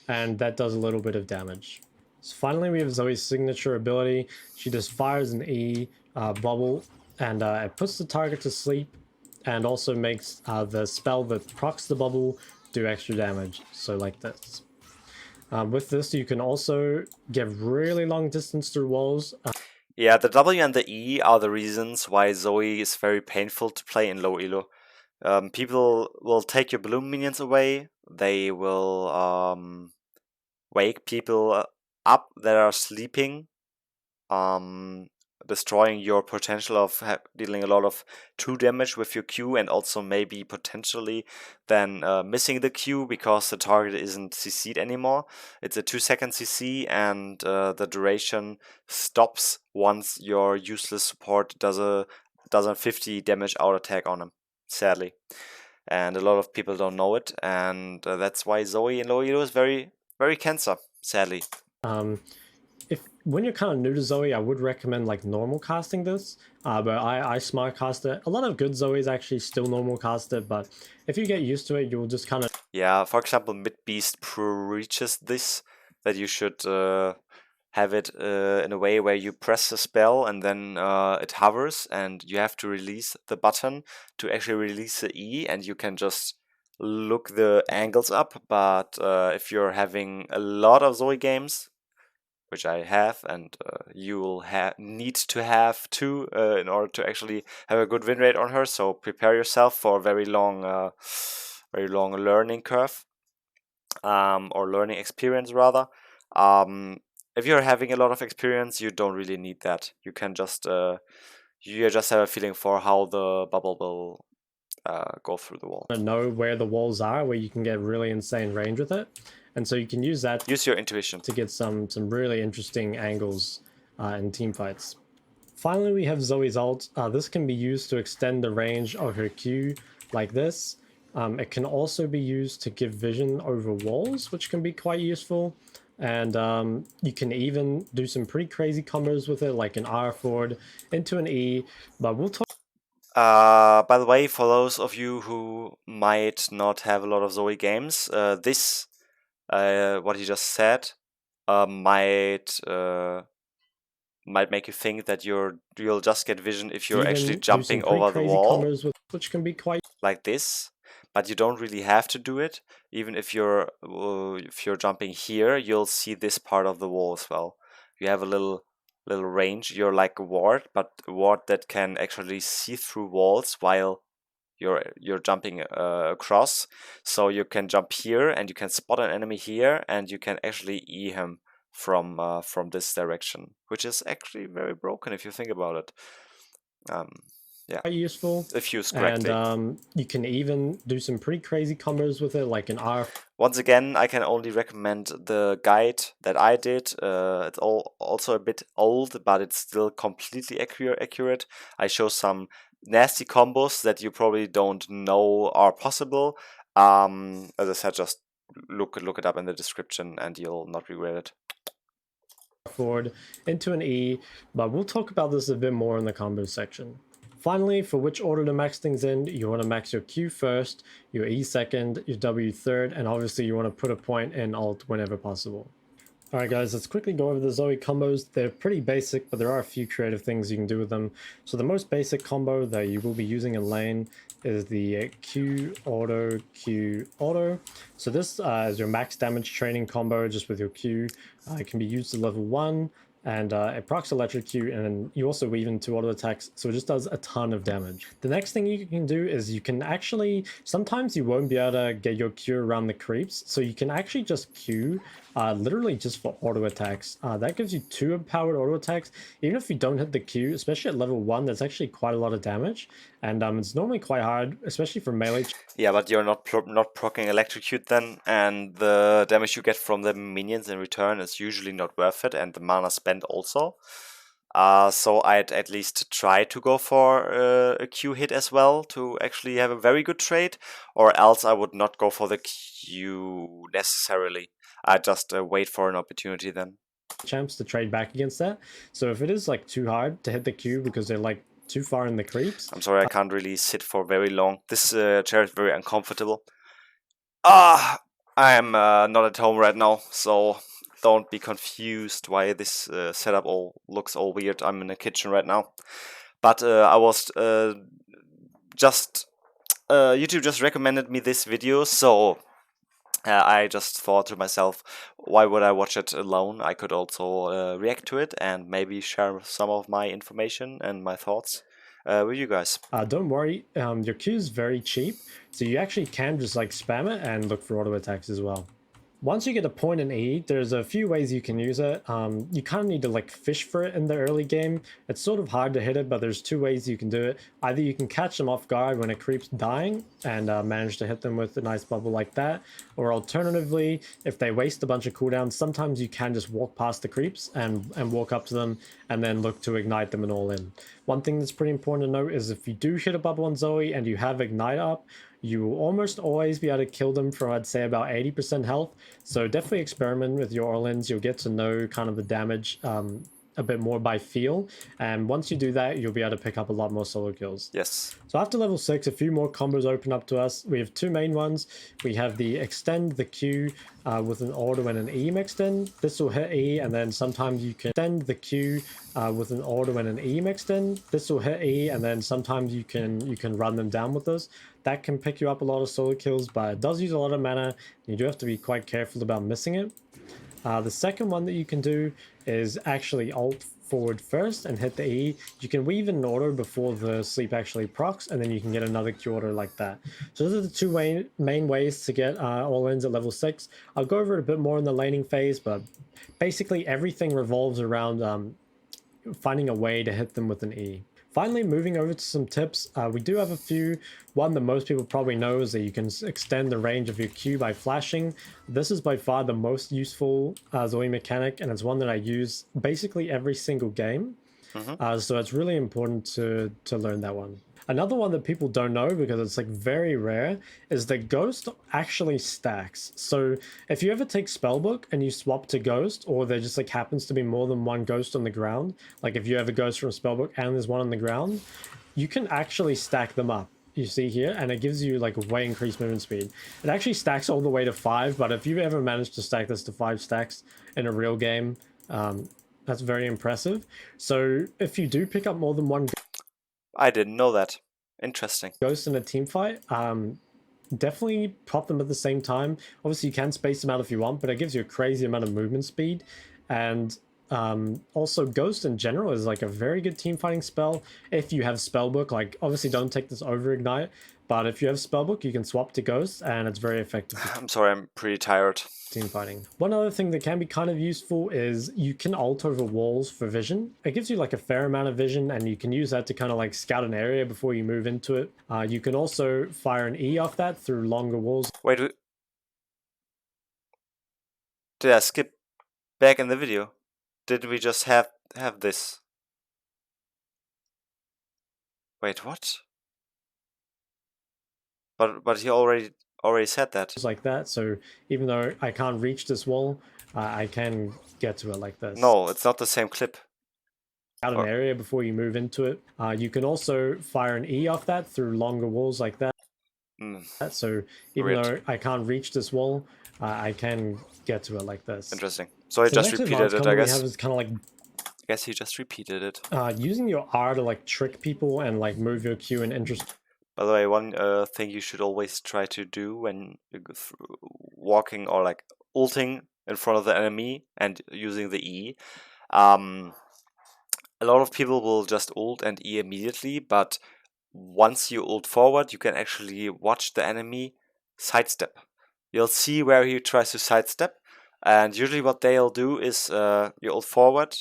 S2: and that does a little bit of damage. So finally, we have Zoe's signature ability. She just fires an E bubble, and it puts the target to sleep, and also makes the spell that procs the bubble do extra damage. So like this. With this, you can also get really long distance through walls.
S1: Yeah, the W and the E are the reasons why Zoe is very painful to play in low elo. People will take your balloon minions away. They will wake people up that are sleeping, destroying your potential of dealing a lot of true damage with your Q, and also maybe potentially then missing the Q because the target isn't CC'd anymore. It's a 2-second CC, and the duration stops once your useless support does a 50 damage out attack on him, sadly. And a lot of people don't know it, and that's why Zoe in low elo is very, very cancer, sadly.
S2: When you're kind of new to Zoe, I would recommend like normal casting this, but I smart cast it. A lot of good Zoes actually still normal cast it, but if you get used to it, you'll just kind of...
S1: Yeah, for example, Mid Beast preaches this, that you should have it in a way where you press the spell and then it hovers, and you have to release the button to actually release the E, and you can just look the angles up. But if you're having a lot of Zoe games, which I have, and you will need to have too in order to actually have a good win rate on her. So prepare yourself for a very long learning curve, or learning experience rather. If you're having a lot of experience, you don't really need that. You can just you just have a feeling for how the bubble will go through the wall.
S2: know where the walls are, where you can get really insane range with it, and so you can use that.
S1: Use your intuition
S2: to get some really interesting angles in team fights. Finally, we have Zoe's ult. This can be used to extend the range of her Q like this. It can also be used to give vision over walls, which can be quite useful. And you can even do some pretty crazy combos with it, like an R forward into an E. But we'll talk.
S1: By the way, for those of you who might not have a lot of Zoe games, this what he just said might make you think that you'll just get vision if you're actually jumping over the wall,
S2: which can be quite
S1: like this. But you don't really have to do it. Even if you're jumping here, you'll see this part of the wall as well. You have a little range. You're like a ward, but a ward that can actually see through walls while you're jumping across. So you can jump here, and you can spot an enemy here, and you can actually E him from this direction, which is actually very broken if you think about it. Yeah,
S2: useful
S1: if used correctly.
S2: And you can even do some pretty crazy combos with it, like an R.
S1: Once again, I can only recommend the guide that I did. It's also a bit old, but it's still completely accurate. I show some nasty combos that you probably don't know are possible. As I said, just look it up in the description, and you'll not regret it.
S2: Forward into an E, but we'll talk about this a bit more in the combo section. Finally, for which order to max things in, you want to max your Q first, your E second, your W third, and obviously you want to put a point in alt whenever possible. Alright guys, let's quickly go over the Zoe combos. They're pretty basic, but there are a few creative things you can do with them. So the most basic combo that you will be using in lane is the Q auto, Q auto. So this is your max damage training combo just with your Q. It can be used at level 1, and it procs electrocute, and then you also weave into auto attacks, so it just does a ton of damage. The next thing you can do is you can actually, sometimes you won't be able to get your Q around the creeps, so you can actually just Q literally just for auto attacks. That gives you 2 empowered auto attacks. Even if you don't hit the Q, especially at level 1, that's actually quite a lot of damage, and it's normally quite hard, especially for melee.
S1: Yeah, but you're not proccing electrocute then, and the damage you get from the minions in return is usually not worth it, and the mana spent also. So I'd at least try to go for a Q hit as well to actually have a very good trade, or else I would not go for the Q necessarily. I'd just wait for an opportunity then.
S2: Champs to trade back against that. So if it is like too hard to hit the Q because they're like too far in the creeps.
S1: I'm sorry, I can't really sit for very long. This chair is very uncomfortable. I am not at home right now, so don't be confused why this setup looks all weird. I'm in the kitchen right now. But I was YouTube just recommended me this video, so I just thought to myself, why would I watch it alone? I could also react to it and maybe share some of my information and my thoughts with you guys.
S2: Don't worry, your Q is very cheap, so you actually can just like spam it and look for auto attacks as well. Once you get a point in E, there's a few ways you can use it. You kind of need to like fish for it in the early game. It's sort of hard to hit it, but there's 2 ways you can do it. Either you can catch them off guard when it creeps dying and manage to hit them with a nice bubble like that, or alternatively, if they waste a bunch of cooldowns, sometimes you can just walk past the creeps and walk up to them and then look to ignite them and all in. One thing that's pretty important to note is if you do hit a bubble on Zoe and you have ignite up, you will almost always be able to kill them from, I'd say, about 80% health. So definitely experiment with your Orlins. You'll get to know kind of the damage a bit more by feel. And once you do that, you'll be able to pick up a lot more solo kills.
S1: Yes.
S2: So after level 6, a few more combos open up to us. We have 2 main ones. We have the extend the Q with an auto and an E mixed in. This will hit E, and then sometimes you can extend the Q with an auto and an E mixed in. This will hit E, and then sometimes you can run them down with this. That can pick you up a lot of solo kills, but it does use a lot of mana. You do have to be quite careful about missing it. The second one that you can do is actually alt forward first and hit the E. You can weave in an auto before the sleep actually procs, and then you can get another Q auto like that. So those are the 2 main ways to get all-ins at level 6. I'll go over it a bit more in the laning phase, but basically everything revolves around finding a way to hit them with an E. Finally, moving over to some tips, we do have a few. One that most people probably know is that you can extend the range of your Q by flashing. This is by far the most useful Zoe mechanic, and it's one that I use basically every single game. So it's really important to learn that one. Another one that people don't know, because it's like very rare, is that Ghost actually stacks. So if you ever take Spellbook and you swap to Ghost, or there just like happens to be more than one Ghost on the ground, like if you have a Ghost from Spellbook and there's one on the ground, you can actually stack them up. You see here, and it gives you like way increased movement speed. It actually stacks all the way to 5, but if you've ever managed to stack this to 5 stacks in a real game, that's very impressive. So if you do pick up more than one
S1: I didn't know that. Interesting.
S2: Ghost in a team fight, definitely pop them at the same time. Obviously, you can space them out if you want, but it gives you a crazy amount of movement speed. And also, Ghost in general is like a very good team fighting spell if you have Spellbook. Like, obviously, don't take this over Ignite, but if you have Spellbook, you can swap to Ghost, and it's very effective.
S1: I'm sorry, I'm pretty tired.
S2: Team fighting. One other thing that can be kind of useful is you can alt over walls for vision. It gives you like a fair amount of vision, and you can use that to kind of like scout an area before you move into it. You can also fire an E off that through longer walls.
S1: Wait, did I skip back in the video? Did we just have this? Wait, what? But he already said that.
S2: Like that, so even though I can't reach this wall, I can get to it like this.
S1: No, it's not the same clip.
S2: Out an area before you move into it. You can also fire an E off that through longer walls like that. So even though I can't reach this wall, I can get to it like this.
S1: Interesting. So he just repeated it, I guess.
S2: Is kind of like,
S1: I guess he just repeated it.
S2: Using your R to like trick people and like move your Q in interest.
S1: By the way, one thing you should always try to do when walking or like ulting in front of the enemy and using the E, A lot of people will just ult and E immediately, but once you ult forward, you can actually watch the enemy sidestep. You'll see where he tries to sidestep, and usually what they'll do is you ult forward,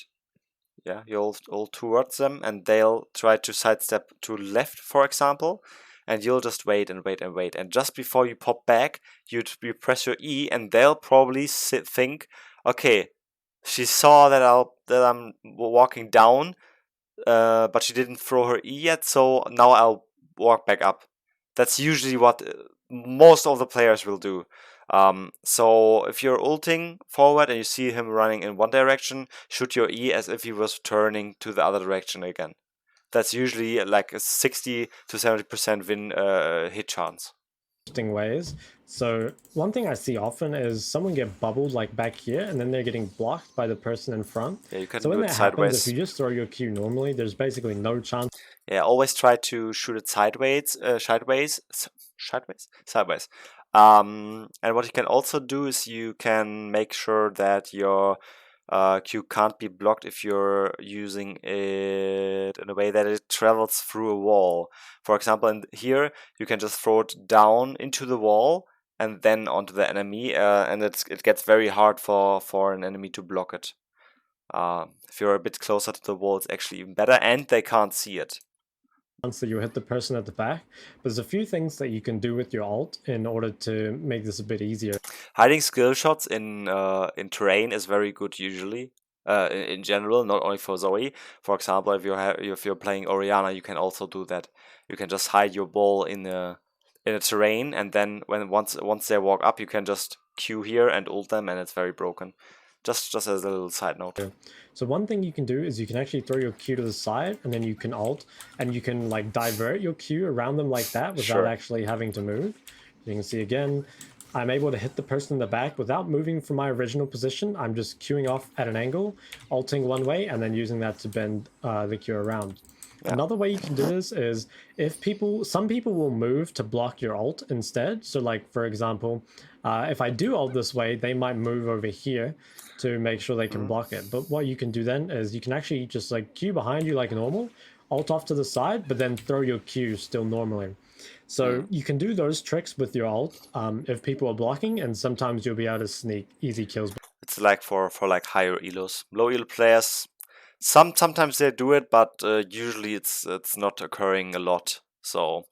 S1: yeah, you ult towards them, and they'll try to sidestep to left, for example, and you'll just wait and wait and wait, and just before you pop back, you press your E, and they'll probably think, okay, she saw that I'm walking down, but she didn't throw her E yet, so now I'll walk back up. That's usually what most of the players will do. So if you're ulting forward and you see him running in one direction, shoot your E as if he was turning to the other direction again. That's usually like a 60 to 70% win hit chance.
S2: Interesting ways. So one thing I see often is someone get bubbled like back here, and then they're getting blocked by the person in front.
S1: Yeah, you can
S2: So
S1: do
S2: when
S1: it
S2: that
S1: sideways.
S2: happens, if you just throw your Q normally, there's basically no chance.
S1: Yeah, always try to shoot it sideways. And what you can also do is you can make sure that your Q can't be blocked if you're using it in a way that it travels through a wall. For example, in here you can just throw it down into the wall and then onto the enemy, and it gets very hard for an enemy to block it. If you're a bit closer to the wall, it's actually even better, and they can't see it.
S2: That you hit the person at the back. But there's a few things that you can do with your ult in order to make this a bit easier.
S1: Hiding skill shots in terrain is very good usually. In general, not only for Zoe. For example, if you're playing Orianna, you can also do that. You can just hide your ball in a terrain, and then once they walk up, you can just Q here and ult them, and it's very broken. Just as a little side note.
S2: So one thing you can do is you can actually throw your Q to the side, and then you can ult, and you can like divert your Q around them like that without actually having to move. You can see again, I'm able to hit the person in the back without moving from my original position. I'm just queuing off at an angle, ulting one way, and then using that to bend the Q around. Yeah. Another way you can do this is if some people will move to block your ult instead. So like, for example, if I do ult this way, they might move over here to make sure they can block it. But what you can do then is you can actually just like Q behind you like normal, ult off to the side, but then throw your Q still normally. So you can do those tricks with your ult if people are blocking, and sometimes you'll be able to sneak easy kills.
S1: It's like for like higher elos. Low elo players, sometimes they do it, but usually it's not occurring a lot. So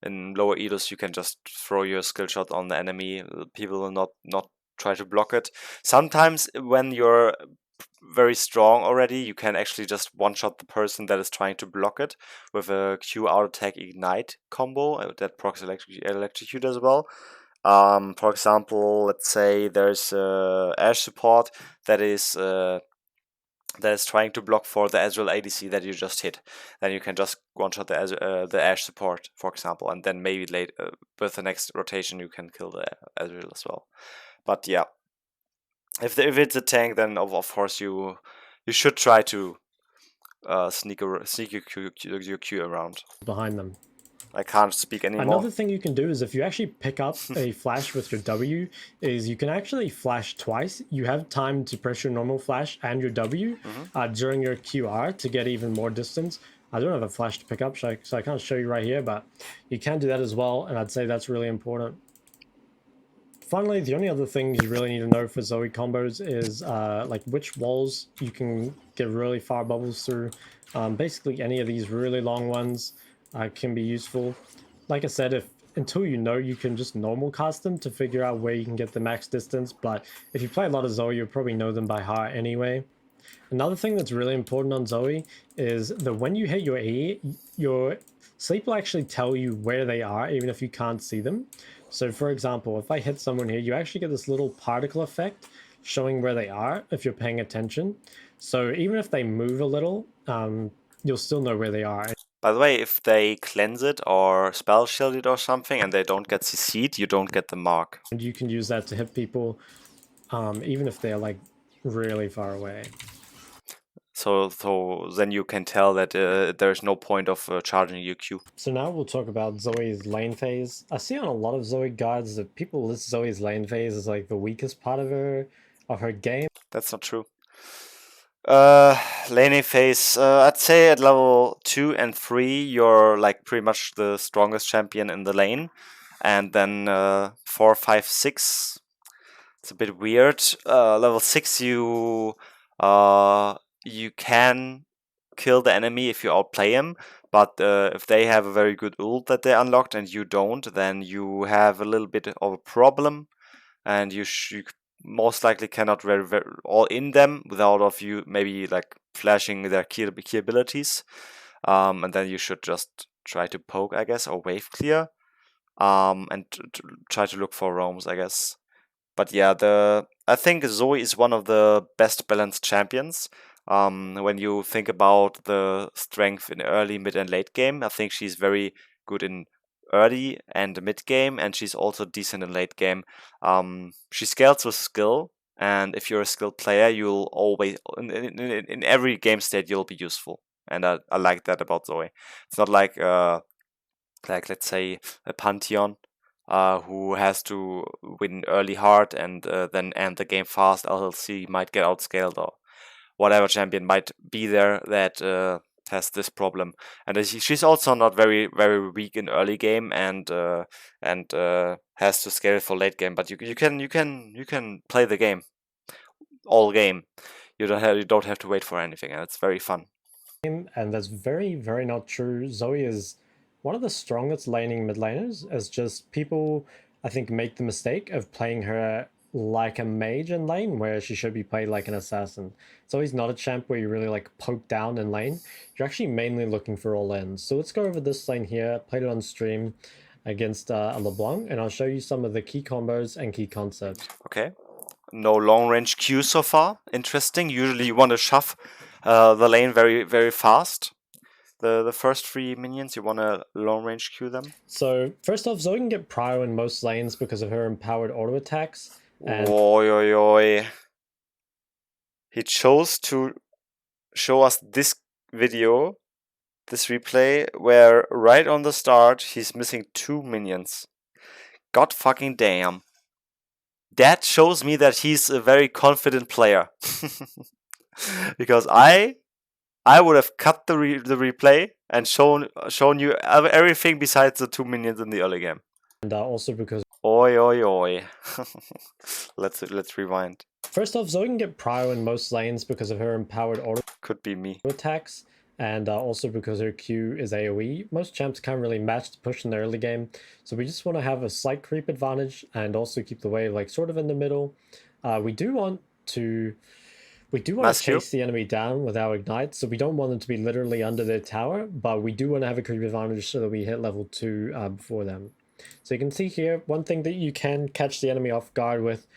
S1: in lower elos, you can just throw your skill shot on the enemy. People will not try to block it. Sometimes when you're very strong already, you can actually just one-shot the person that is trying to block it with a Q auto attack ignite combo that procs electrocute as well. For example, let's say there's Ashe support that is trying to block for the Ezreal ADC that you just hit. Then you can just one-shot the Ashe support, for example, and then maybe late with the next rotation you can kill the Ezreal as well. But yeah, if it's a tank, then of course you should try to sneak your Q around
S2: behind them.
S1: I can't speak anymore.
S2: Another thing you can do is if you actually pick up a flash with your W, is you can actually flash twice. You have time to press your normal flash and your W during your QR to get even more distance. I don't have a flash to pick up, so I can't show you right here, but you can do that as well, and I'd say that's really important. Finally, the only other thing you really need to know for Zoe combos is like which walls you can get really far bubbles through. Basically, any of these really long ones can be useful. Like I said, until you know, you can just normal cast them to figure out where you can get the max distance. But if you play a lot of Zoe, you'll probably know them by heart anyway. Another thing that's really important on Zoe is that when you hit your E, your sleep will actually tell you where they are, even if you can't see them. So for example, if I hit someone here, you actually get this little particle effect showing where they are if you're paying attention. So even if they move a little, you'll still know where they are.
S1: By the way, if they cleanse it or spell shield it or something and they don't get CC'd, you don't get the mark.
S2: And you can use that to hit people, even if they're like really far away.
S1: So then you can tell that there's no point of charging your Q.
S2: So now we'll talk about Zoe's lane phase. I see on a lot of Zoe guides that people list Zoe's lane phase as like the weakest part of her game.
S1: That's not true. Laning phase. I'd say at level 2 and 3, you're like pretty much the strongest champion in the lane, and then 4, 5, 6. It's a bit weird. Level 6, you can kill the enemy if you outplay him, but if they have a very good ult that they unlocked and you don't, then you have a little bit of a problem, and you most likely cannot very all in them without of you maybe like flashing their key abilities, and then you should just try to poke, I guess, or wave clear, and try to look for roams, I guess. But yeah, I think Zoe is one of the best balanced champions. When you think about the strength in early, mid, and late game, I think she's very good in early and mid game, and she's also decent in late game. She scales with skill, and if you're a skilled player, you'll always in every game state you'll be useful, and I like that about Zoe. It's not like let's say a Pantheon, who has to win early hard and then end the game fast, else he might get outscaled, or whatever champion might be there that has this problem. And she's also not very weak in early game, and has to scale for late game. But you can play the game all game. You don't have to wait for anything, and it's very fun.
S2: And that's very, very not true. Zoe is one of the strongest laning mid laners, as just people, I think, make the mistake of playing her like a mage in lane, where she should be played like an assassin. Zoe's not a champ where you really like poke down in lane. You're actually mainly looking for all ends. So let's go over this lane here. Played it on stream against a LeBlanc, and I'll show you some of the key combos and key concepts.
S1: Okay. No long range Q so far. Interesting. Usually you want to shove the lane very fast. The first 3 minions, you want to long range Q them.
S2: So first off, Zoe can get prio in most lanes because of her empowered auto attacks. And
S1: Oi, oi, oi. He chose to show us this video, this replay, where right on the start he's missing 2 minions. God fucking damn. That shows me that he's a very confident player. Because I would have cut the replay and shown you everything besides the 2 minions in the early game.
S2: And also because
S1: oi, oi, oi. Let's rewind.
S2: First off, Zoe can get prio in most lanes because of her empowered auto
S1: Could be me.
S2: attacks, and also because her Q is AoE. Most champs can't really match the push in the early game, so we just want to have a slight creep advantage and also keep the wave like sort of in the middle. We do want to chase the enemy down with our ignite, so we don't want them to be literally under their tower, but we do want to have a creep advantage so that we hit level 2 before them. So you can see here, one thing that you can catch the enemy off guard with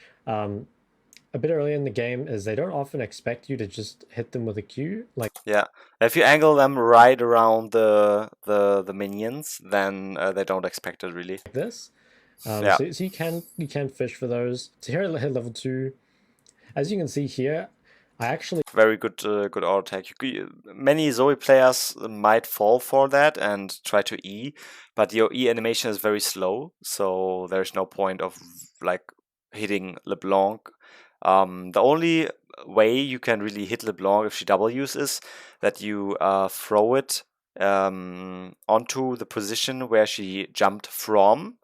S2: a bit early in the game is they don't often expect you to just hit them with a Q. Like,
S1: yeah, if you angle them right around the minions, then they don't expect it really.
S2: Like this.
S1: Yeah.
S2: So you can fish for those. So here I hit level 2. As you can see here, I actually
S1: very good auto attack. Many Zoe players might fall for that and try to E, but your E animation is very slow, so there's no point of like hitting LeBlanc. The only way you can really hit LeBlanc if she W's is that you throw it onto the position where she jumped from,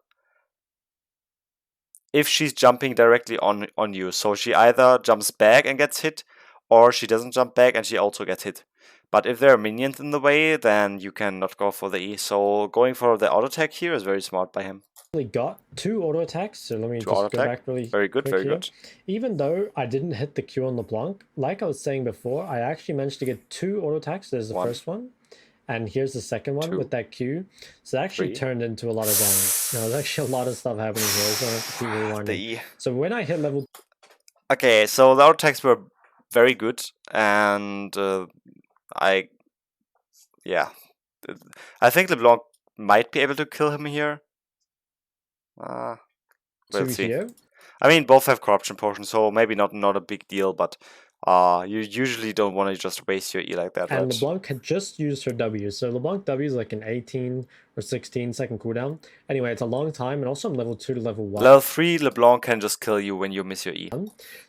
S1: if she's jumping directly on you. So she either jumps back and gets hit, or she doesn't jump back and she also gets hit. But if there are minions in the way, then you cannot go for the E. So going for the auto attack here is very smart by him.
S2: Got 2 auto attacks, so let me just go back really
S1: very good, very good.
S2: Even though I didn't hit the Q on LeBlanc, like I was saying before, I actually managed to get 2 auto attacks. There's the first one, and here's the second one with that Q. So it actually turned into a lot of damage. There's actually a lot of stuff happening here, so I have to keep rewinding. So when I hit level...
S1: Okay, so the auto attacks were very good, and I think LeBlanc might be able to kill him here. We'll see. I mean, both have corruption potions, so maybe not a big deal, but You usually don't want to just waste your E like that,
S2: And
S1: right?
S2: LeBlanc had just used her W. So LeBlanc W is like an 18 or 16 second cooldown. Anyway, it's a long time, and also I'm level 2 to level 1.
S1: Level 3, LeBlanc can just kill you when you miss your E.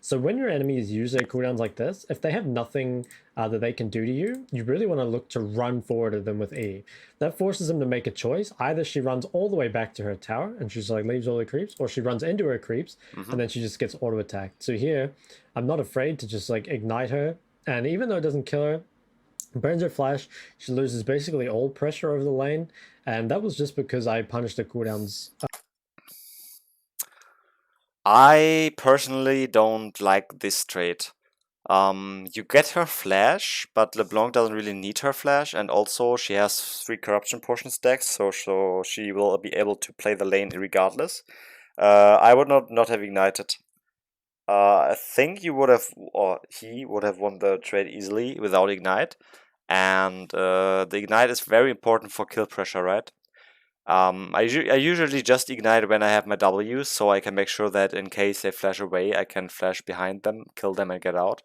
S2: So when your enemies use their cooldowns like this, if they have nothing that they can do to you, you really want to look to run forward at them with E. That forces them to make a choice. Either she runs all the way back to her tower and she's like leaves all the creeps, or she runs into her creeps and then she just gets auto attacked. So here, I'm not afraid to just like ignite her, and even though it doesn't kill her, burns her flash, she loses basically all pressure over the lane, and that was just because I punished the cooldowns.
S1: I personally don't like this trait. You get her flash, but LeBlanc doesn't really need her flash, and also she has 3 corruption potion stacks, so she will be able to play the lane regardless. I would not have ignited. I think you would have, or he would have won the trade easily without ignite, and the ignite is very important for kill pressure, right? I usually just ignite when I have my W, so I can make sure that in case they flash away, I can flash behind them, kill them, and get out.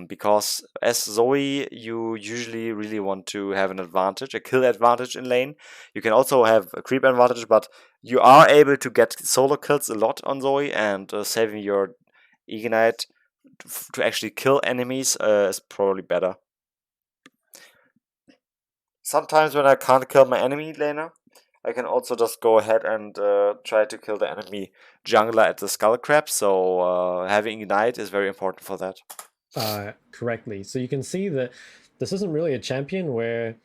S1: Because as Zoe, you usually really want to have an advantage, a kill advantage in lane. You can also have a creep advantage, but you are able to get solo kills a lot on Zoe, and saving your ignite to actually kill enemies is probably better. Sometimes when I can't kill my enemy laner, I can also just go ahead and try to kill the enemy jungler at the skull crab, so having ignite is very important for that.
S2: Correctly. So you can see that this isn't really a champion where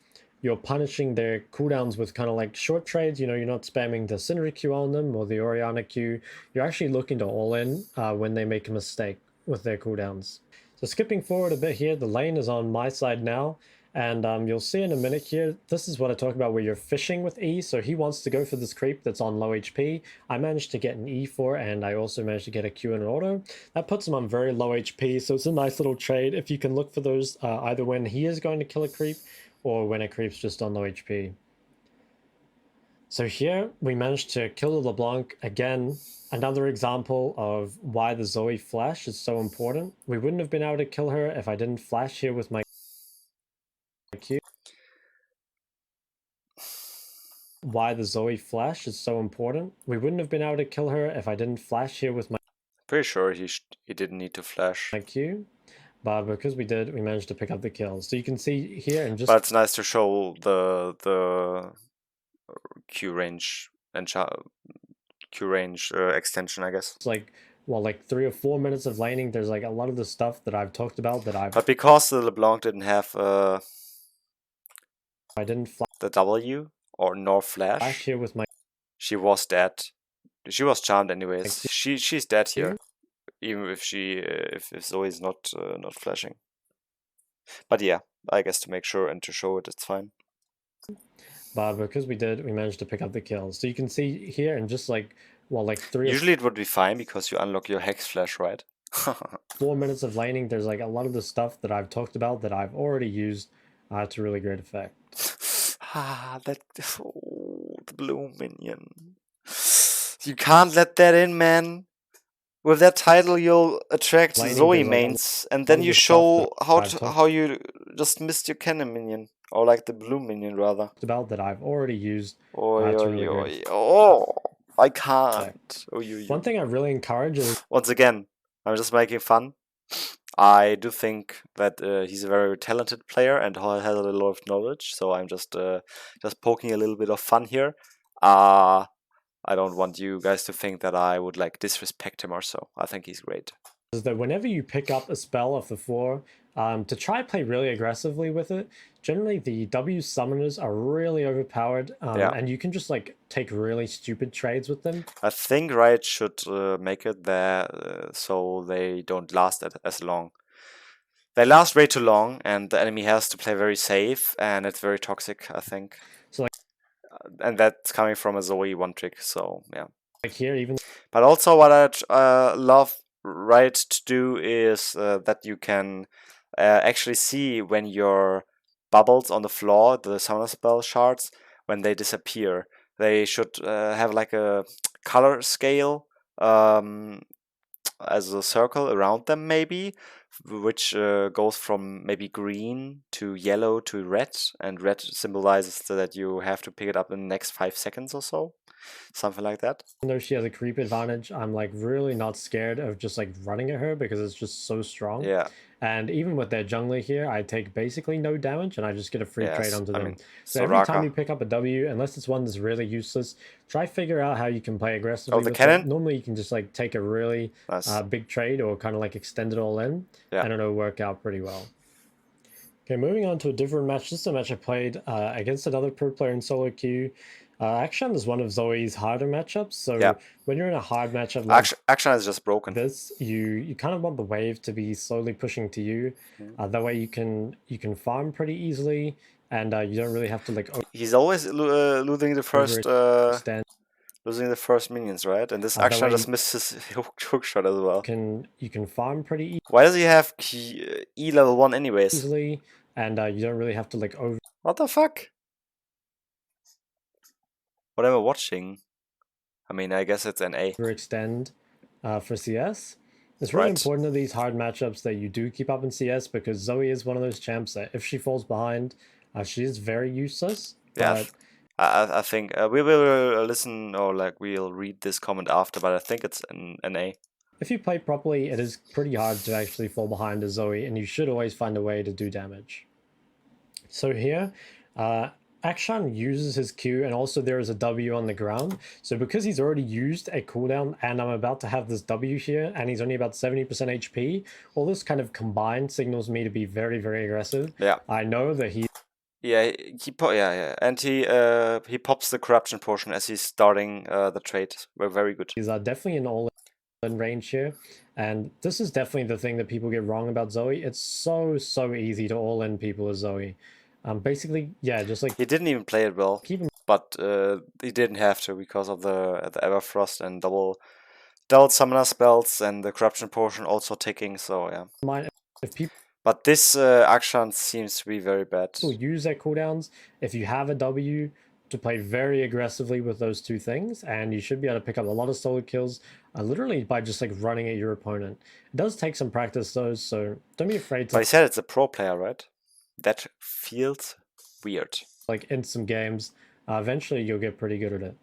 S2: you're punishing their cooldowns with kind of like short trades. You know, you're not spamming the Syndra Q on them or the Oriana Q. You're actually looking to all in when they make a mistake with their cooldowns. So skipping forward a bit here, the lane is on my side now. And you'll see in a minute here, this is what I talk about where you're fishing with E. So he wants to go for this creep that's on low HP. I managed to get an E for, and I also managed to get a Q and an auto. That puts him on very low HP, so it's a nice little trade if you can look for those either when he is going to kill a creep or when a creep's just on low HP. So here we managed to kill the LeBlanc again. Another example of why the Zoe flash is so important. We wouldn't have been able to kill her if I didn't flash here with my Q. Why the Zoe flash is so important. We wouldn't have been able to kill her if I didn't flash here with my
S1: Pretty sure he didn't need to flash.
S2: Q. But because we did, we managed to pick up the kills. So you can see here and just.
S1: But it's nice to show the Q range and Q range extension, I guess.
S2: It's like, well, like 3 or 4 minutes of laning. There's like a lot of the stuff that I've talked about that
S1: But because the LeBlanc didn't have
S2: I didn't
S1: the W or nor flash
S2: here with my
S1: she was dead. She was charmed anyways. She's dead here, even if if Zoe's not flashing. But yeah, I guess to make sure and to show it, it's fine.
S2: But because we did, we managed to pick up the kills. So you can see here and just like, well, like 3
S1: Usually it would be fine because you unlock your hex flash, right?
S2: 4 minutes of laning. There's like a lot of the stuff that I've talked about that I've already used to really great effect.
S1: That the blue minion. You can't let that in, man. With that title, you'll attract
S2: Lightning,
S1: Zoe
S2: there's, like,
S1: mains, and then
S2: of
S1: you
S2: the
S1: show
S2: stuff that
S1: how you just missed your cannon minion, or like the blue minion rather.
S2: about that I've already used
S1: Oi,
S2: to
S1: oi,
S2: really
S1: oi.
S2: great.
S1: Oh, I can't. Oi, oi, oi.
S2: One thing I really encourage is
S1: Once again, I'm just making fun. I do think that he's a very talented player and has a lot of knowledge, so I'm just poking a little bit of fun here. I don't want you guys to think that I would like disrespect him or so. I think he's great.
S2: is that whenever you pick up a spell off the floor, to try play really aggressively with it, generally the W summoners are really overpowered,
S1: Yeah.
S2: and you can just like take really stupid trades with them.
S1: I think Riot should make it there so they don't last as long. They last way too long, and the enemy has to play very safe, and it's very toxic, I think.
S2: So like,
S1: and that's coming from a Zoe one trick, so yeah.
S2: like here, even.
S1: But also what I love Riot to do is that you can actually see when your bubbles on the floor, the summoner spell shards, when they disappear. They should have like a color scale as a circle around them maybe which goes from maybe green to yellow to red, and red symbolizes that you have to pick it up in the next 5 seconds or so, something like that.
S2: Even though she has a creep advantage, I'm like really not scared of just like running at her because it's just so strong.
S1: Yeah.
S2: And even with their jungler here, I take basically no damage and I just get a free trade
S1: Yes,
S2: onto
S1: I
S2: them.
S1: mean,
S2: So every time
S1: Soraka.
S2: you pick up a W, unless it's one that's really useless, try figure out how you can play aggressively
S1: Oh, the
S2: with
S1: cannon?
S2: it. Normally you can just like take a really
S1: Nice.
S2: big trade or kind of like extend it all in,
S1: Yeah.
S2: and it'll work out pretty well. Okay, moving on to a different match. This is a match I played against another pro player in solo queue. Action is one of Zoe's harder matchups. So
S1: Yeah.
S2: when you're in a hard matchup like
S1: Action is just broken.
S2: this, you kind of want the wave to be slowly pushing to you. That way you can farm pretty easily, and you don't really have to like
S1: He's always losing the first
S2: overextend.
S1: losing the first minions, right? And this
S2: That
S1: Action
S2: way
S1: just missed his hook shot as well.
S2: you can farm pretty
S1: Why does he have E level 1 anyways?
S2: easily, and you don't really have to like
S1: What the fuck? What am I watching? I mean, I guess it's an A.
S2: overextend for CS. It's really
S1: Right.
S2: important in these hard matchups that you do keep up in CS, because Zoe is one of those champs that if she falls behind, she is very useless.
S1: Yeah, I think we will listen, or like we'll read this comment after, but I think it's an A.
S2: If you play properly, it is pretty hard to actually fall behind a Zoe, and you should always find a way to do damage. So here, Akshan uses his Q, and also there is a W on the ground. So because he's already used a cooldown, and I'm about to have this W here, and he's only about 70% HP, all this kind of combined signals me to be very, very aggressive.
S1: Yeah.
S2: I know that he...
S1: Yeah, and he pops the corruption potion as he's starting the trade. We're very good.
S2: He's definitely an all-in range here, and this is definitely the thing that people get wrong about Zoe. It's so easy to all-in people with Zoe. Basically, yeah, just like...
S1: He didn't even play it well, but he didn't have to because of the Everfrost and double summoner spells and the corruption potion also ticking. So yeah.
S2: If people...
S1: But this Akshan seems to be very bad.
S2: Use their cooldowns. If you have a W, to play very aggressively with those two things, and you should be able to pick up a lot of solo kills literally by just like running at your opponent. It does take some practice though, so don't be afraid to...
S1: But he said it's a pro player, right? That feels weird.
S2: Like in some games, eventually you'll get pretty good at it.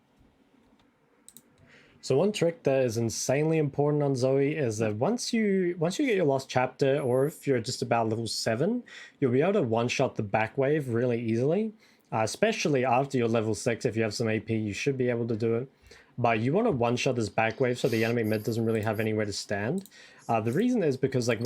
S2: So one trick that is insanely important on Zoe is that once you get your Lost Chapter, or if you're just about level 7, you'll be able to one-shot the back wave really easily. Especially after you're level 6, if you have some AP, you should be able to do it. But you want to one-shot this back wave so the enemy mid doesn't really have anywhere to stand. The reason is because like...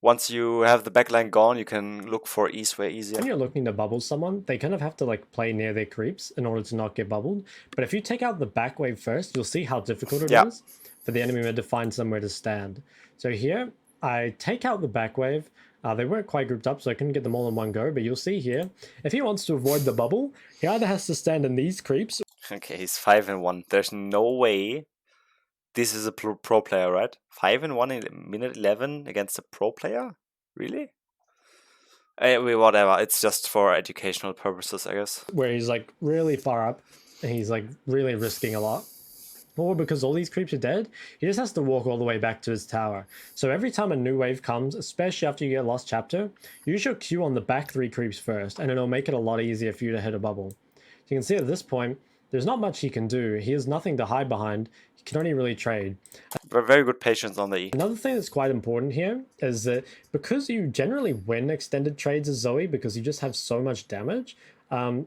S1: Once you have the backline gone, you can look for east way easier.
S2: When you're looking to bubble someone, they kind of have to like play near their creeps in order to not get bubbled. But if you take out the back wave first, you'll see how difficult it is for the enemy mid to find somewhere to stand. So here, I take out the back wave. They weren't quite grouped up, so I couldn't get them all in one go. But you'll see here, if he wants to avoid the bubble, he either has to stand in these creeps.
S1: Okay, he's 5-1. There's no way this is a pro player, right? 5-1 in minute 11 against a pro player? Really? Whatever. It's just for educational purposes, I guess.
S2: Where he's like really far up, and he's like really risking a lot. Or because all these creeps are dead, he just has to walk all the way back to his tower. So every time a new wave comes, especially after you get Lost Chapter, use your Q on the back 3 creeps first, and it'll make it a lot easier for you to hit a bubble. So you can see at this point, there's not much he can do. He has nothing to hide behind. He can only really trade.
S1: Very good patience on the E.
S2: Another thing that's quite important here is that because you generally win extended trades as Zoe because you just have so much damage,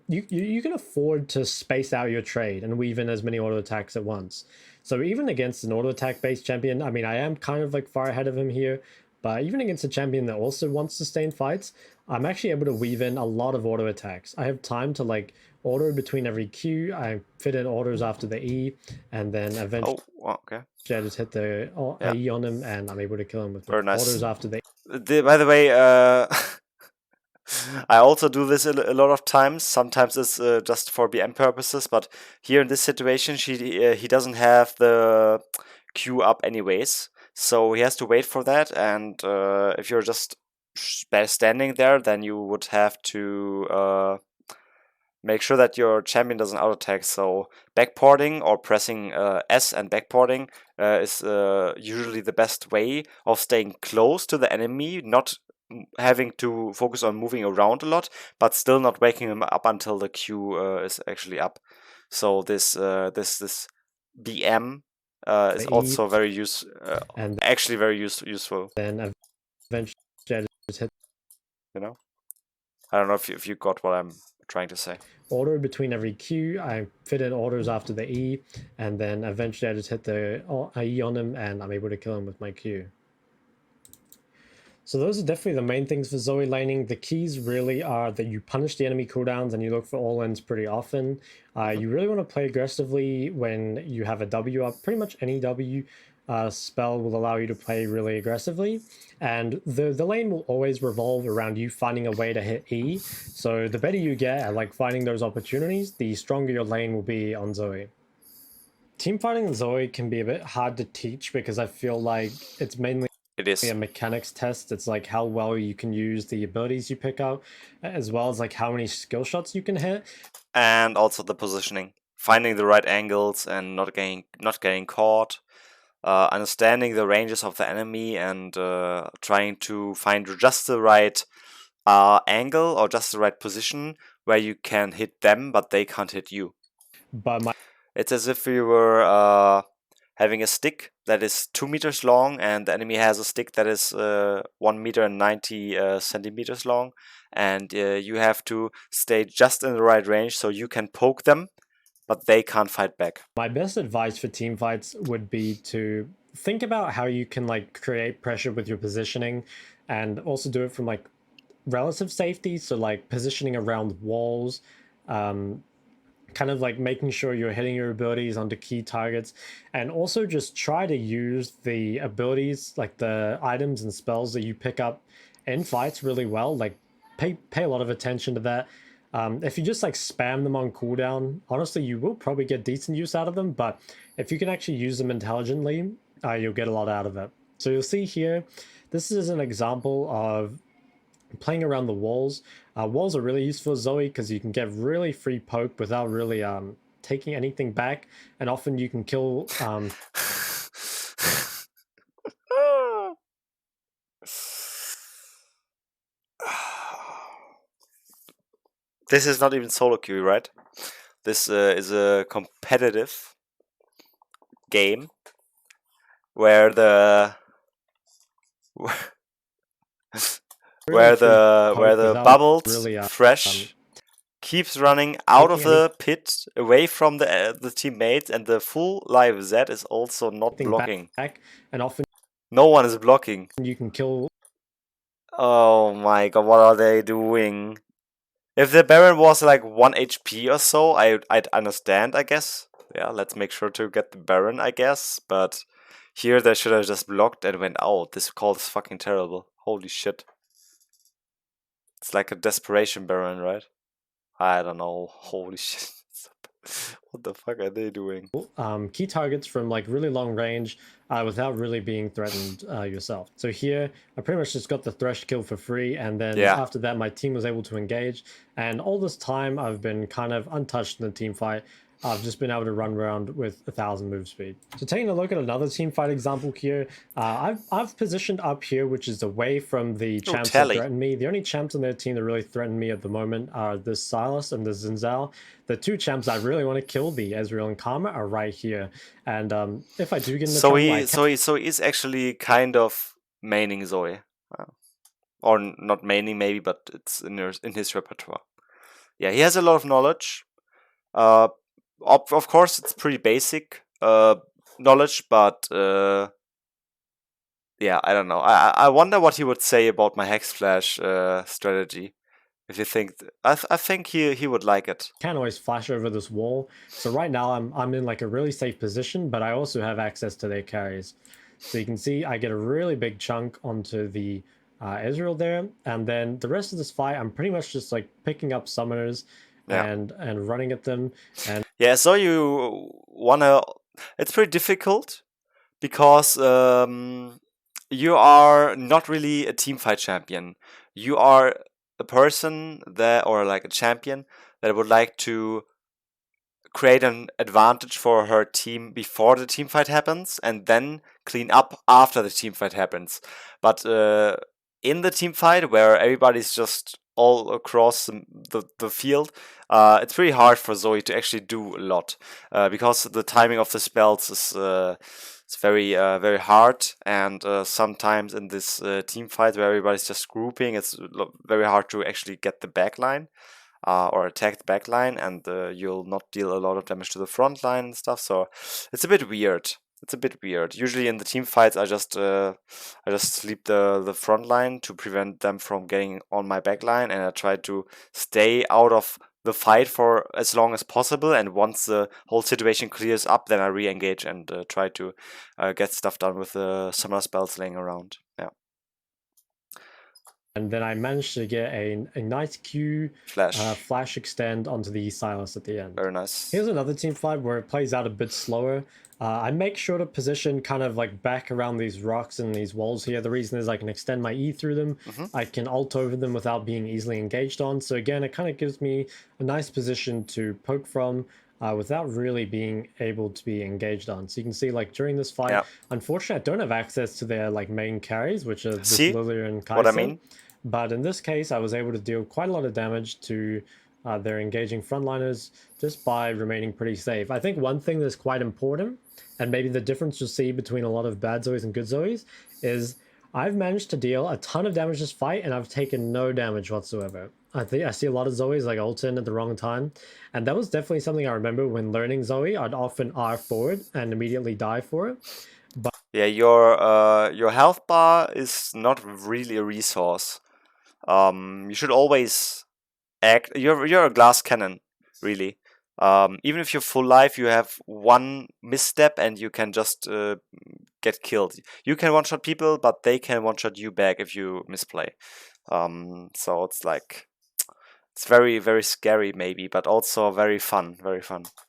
S2: you can afford to space out your trade and weave in as many auto attacks at once. So even against an auto attack based champion, I mean, I am kind of like far ahead of him here, but even against a champion that also wants sustained fights, I'm actually able to weave in a lot of auto attacks. I have time to like auto between every Q. I fit in autos after the E, and then eventually I just hit the E on him, and I'm able to kill him with autos after the E.
S1: By the way, I also do this a lot of times. Sometimes it's just for BM purposes, but here in this situation, he doesn't have the Q up anyways, so he has to wait for that. And if you're just standing there, then you would have to make sure that your champion doesn't auto attack. So backporting or pressing S and backporting is usually the best way of staying close to the enemy, not having to focus on moving around a lot, but still not waking him up until the Q is actually up. So this BM is also very
S2: and
S1: actually very useful.
S2: then eventually I just hit
S1: You know, I don't know if you got what I'm trying to say.
S2: auto between every Q. I fit in autos after the E, and then eventually I just hit the E on him, and I'm able to kill him with my Q. So those are definitely the main things for Zoe laning. The keys really are that you punish the enemy cooldowns and you look for all ends pretty often. You really want to play aggressively when you have a W up. Pretty much any W spell will allow you to play really aggressively. And the lane will always revolve around you finding a way to hit E. So the better you get at like finding those opportunities, the stronger your lane will be on Zoe. Teamfighting Zoe can be a bit hard to teach because I feel like it's mainly
S1: It is
S2: a mechanics test. It's like how well you can use the abilities you pick up, as well as like how many skill shots you can hit.
S1: And also the positioning, finding the right angles and not getting caught, understanding the ranges of the enemy, and trying to find just the right angle or just the right position where you can hit them, but they can't hit you.
S2: But
S1: It's as if you were having a stick that is 2 meters long, and the enemy has a stick that is 1 meter and 90 centimeters long, and you have to stay just in the right range so you can poke them, but they can't fight back.
S2: my best advice for team fights would be to think about how you can like create pressure with your positioning, and also do it from like relative safety. So like positioning around walls, kind of like making sure you're hitting your abilities onto key targets, and also just try to use the abilities, like the items and spells that you pick up in fights really well. Like pay a lot of attention to that. If you just like spam them on cooldown, honestly, you will probably get decent use out of them. But if you can actually use them intelligently, you'll get a lot out of it. So you'll see here, this is an example of playing around the walls. Walls are really useful for Zoe because you can get really free poke without really taking anything back, and often you can kill.
S1: This is not even solo queue, right? This is a competitive game where the where the bubbled
S2: really,
S1: fresh keeps running out of the pit away from the teammates, and the full live Z is also not blocking.
S2: Back, and often
S1: no one is blocking.
S2: You can kill.
S1: Oh my god, what are they doing? If the Baron was like 1 HP or so, I'd understand, I guess. Yeah, let's make sure to get the Baron, I guess. But here they should have just blocked and went out. This call is fucking terrible. Holy shit. It's like a desperation Baron, right? I don't know. Holy shit. What the fuck are they doing?
S2: Key targets from like really long range without really being threatened yourself. So here, I pretty much just got the Thresh kill for free, and then after that, my team was able to engage. And all this time, I've been kind of untouched in the team fight. I've just been able to run around with 1,000 move speed. So taking a look at another team fight example here, I've positioned up here, which is away from the champs that threaten me. The only champs on their team that really threaten me at the moment are this Silas and the Zinzal. The two champs I really want to kill, the Ezreal and Karma, are right here. And if I do get in the trouble,
S1: so he's actually kind of maining Zoe, or not maining maybe, but it's in his repertoire. Yeah, he has a lot of knowledge. Of course, it's pretty basic knowledge, but yeah, I don't know. I wonder what he would say about my Hex Flash strategy. If you think, I think he would like it.
S2: Can't always flash over this wall. So right now I'm in like a really safe position, but I also have access to their carries. So you can see I get a really big chunk onto the Ezreal there, and then the rest of this fight I'm pretty much just like picking up summoners and running at them. And
S1: yeah, so you wanna. It's pretty difficult because you are not really a teamfight champion. You are a person that, or like a champion that would like to create an advantage for her team before the team fight happens and then clean up after the team fight happens. But in the team fight, where everybody's just all across the field, it's pretty hard for Zoe to actually do a lot because the timing of the spells is it's very hard, and sometimes in this team fight where everybody's just grouping, it's very hard to actually get the backline or attack the back line, and you'll not deal a lot of damage to the front line and stuff. So it's a bit weird. It's a bit weird. Usually in the team fights, I just sleep the front line to prevent them from getting on my back line, and I try to stay out of the fight for as long as possible. And once the whole situation clears up, then I re-engage and try to get stuff done with the summoner spells laying around. Yeah.
S2: And then I managed to get a nice Q flash extend onto the Silas at the end.
S1: Very nice.
S2: Here's another team fight where it plays out a bit slower. I make sure to position kind of like back around these rocks and these walls here. The reason is I can extend my E through them. I can ult over them without being easily engaged on. So again, it kind of gives me a nice position to poke from without really being able to be engaged on. So you can see like during this fight, unfortunately, I don't have access to their like main carries, which are this Lilia and Kai'Sa.
S1: What I mean?
S2: But in this case, I was able to deal quite a lot of damage to their engaging frontliners just by remaining pretty safe. I think one thing that's quite important, and maybe the difference you'll see between a lot of bad Zoes and good Zoes, is I've managed to deal a ton of damage this fight, and I've taken no damage whatsoever. I see a lot of Zoes like ult in at the wrong time, and that was definitely something I remember when learning Zoe. I'd often R forward and immediately die for it. But
S1: yeah, your health bar is not really a resource. You should always act. You're a glass cannon, really. Even if you're full life, you have one misstep and you can just get killed. You can one-shot people, but they can one-shot you back if you misplay. So it's like, it's very scary maybe, but also very fun.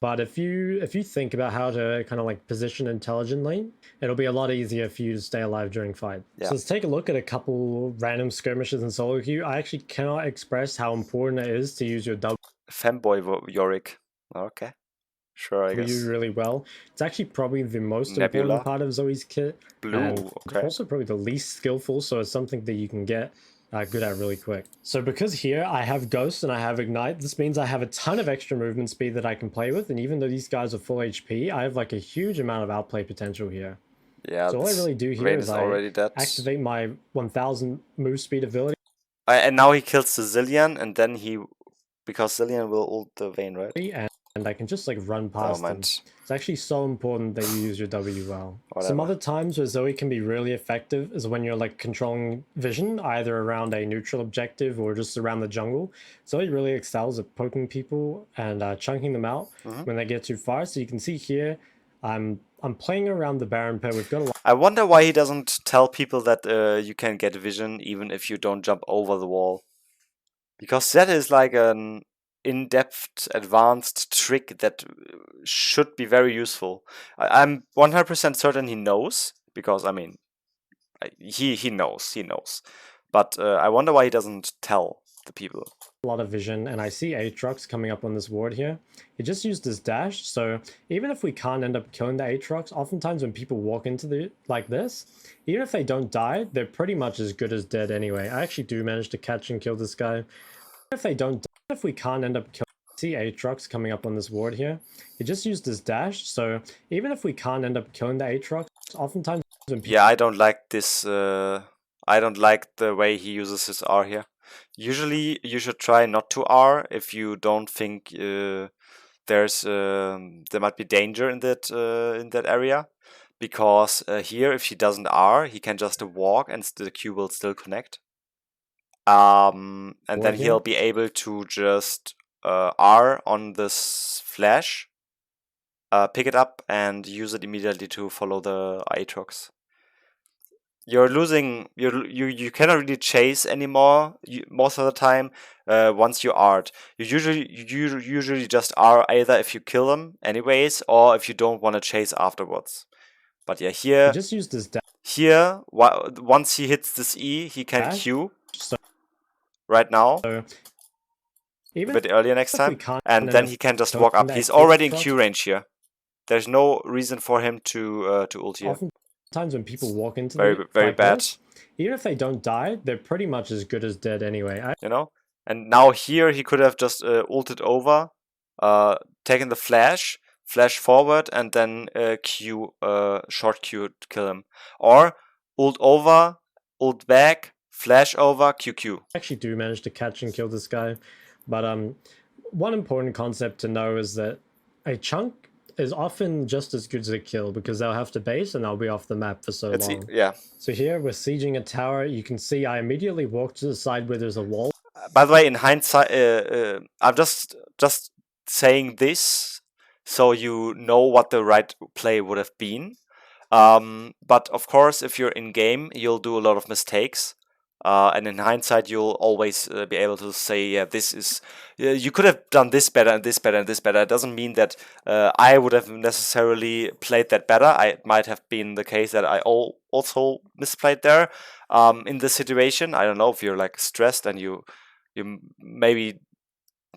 S2: But if you think about how to kind of like position intelligently, it'll be a lot easier for you to stay alive during fight. So let's take a look at a couple random skirmishes in solo queue. I actually cannot express how important it is to use your W.
S1: Femboy Yorick. Okay. Sure, I guess.
S2: Really well. It's actually probably the most important part of Zoe's kit.
S1: Blue,
S2: and also probably the least skillful, so it's something that you can get good at really quick. So because here I have Ghost and I have Ignite, this means I have a ton of extra movement speed that I can play with, and even though these guys are full HP, I have like a huge amount of outplay potential here.
S1: Yeah,
S2: so all I really do here is I activate my 1000 move speed ability.
S1: And now he kills the Zillion, and then because Zillion will ult the Vayne, right?
S2: And I can just like run past them. It's actually so important that you use your W well. Some other times where Zoe can be really effective is when you're like controlling vision, either around a neutral objective or just around the jungle. Zoe really excels at poking people and chunking them out when they get too far. So you can see here, I'm playing around the Baron pit. We've got a lot.
S1: I wonder why he doesn't tell people that you can get vision even if you don't jump over the wall. Because that is like an in-depth, advanced trick that should be very useful. I'm 100% certain he knows, because, I mean, he knows. But I wonder why he doesn't tell the people.
S2: A lot of vision, and I see Aatrox coming up on this ward here. He just used his dash, so even if we can't end up killing the Aatrox, oftentimes when people walk into like this, even if they don't die, they're pretty much as good as dead anyway. I actually do manage to catch and kill this guy. If they don't die, if we can't end up killing, see Aatrox coming up on this ward here. He just used his dash, so even if we can't end up killing the Aatrox, oftentimes when people...
S1: Yeah, I don't like this. I don't like the way he uses his R here. Usually, you should try not to R if you don't think there might be danger in that area, because here, if he doesn't R, he can just walk and the Q will still connect. And then he'll be able to just R on this flash, pick it up, and use it immediately to follow the Aatrox. You're losing. You cannot really chase anymore most of the time. Once you R'd, you usually just R either if you kill them anyways, or if you don't want to chase afterwards. But yeah, here
S2: he just used his dash.
S1: Here, once he hits this E, he can Q. Right now.
S2: So,
S1: a
S2: Even
S1: bit earlier next
S2: if we
S1: time,
S2: can't
S1: and then he can just walk up. He's already in Q range here. There's no reason for him to ult here.
S2: Oftentimes when people walk into
S1: Very
S2: like
S1: bad.
S2: this, even if they don't die, they're pretty much as good as dead anyway.
S1: You know? And now here he could have just ulted over, taken the flash forward, and then short Q to kill him. Or ult over, ult back, flash over, QQ.
S2: I actually do manage to catch and kill this guy. But one important concept to know is that a chunk is often just as good as a kill because they'll have to base and they'll be off the map for so long.
S1: Yeah.
S2: So here we're sieging a tower. You can see I immediately walk to the side where there's a wall.
S1: By the way, in hindsight, I'm just saying this so you know what the right play would have been. But of course, if you're in game, you'll do a lot of mistakes. And in hindsight, you'll always be able to say, yeah, this is, you could have done this better and this better and this better. It doesn't mean that I would have necessarily played that better. It might have been the case that I also misplayed there in the situation. I don't know if you're like stressed and you maybe,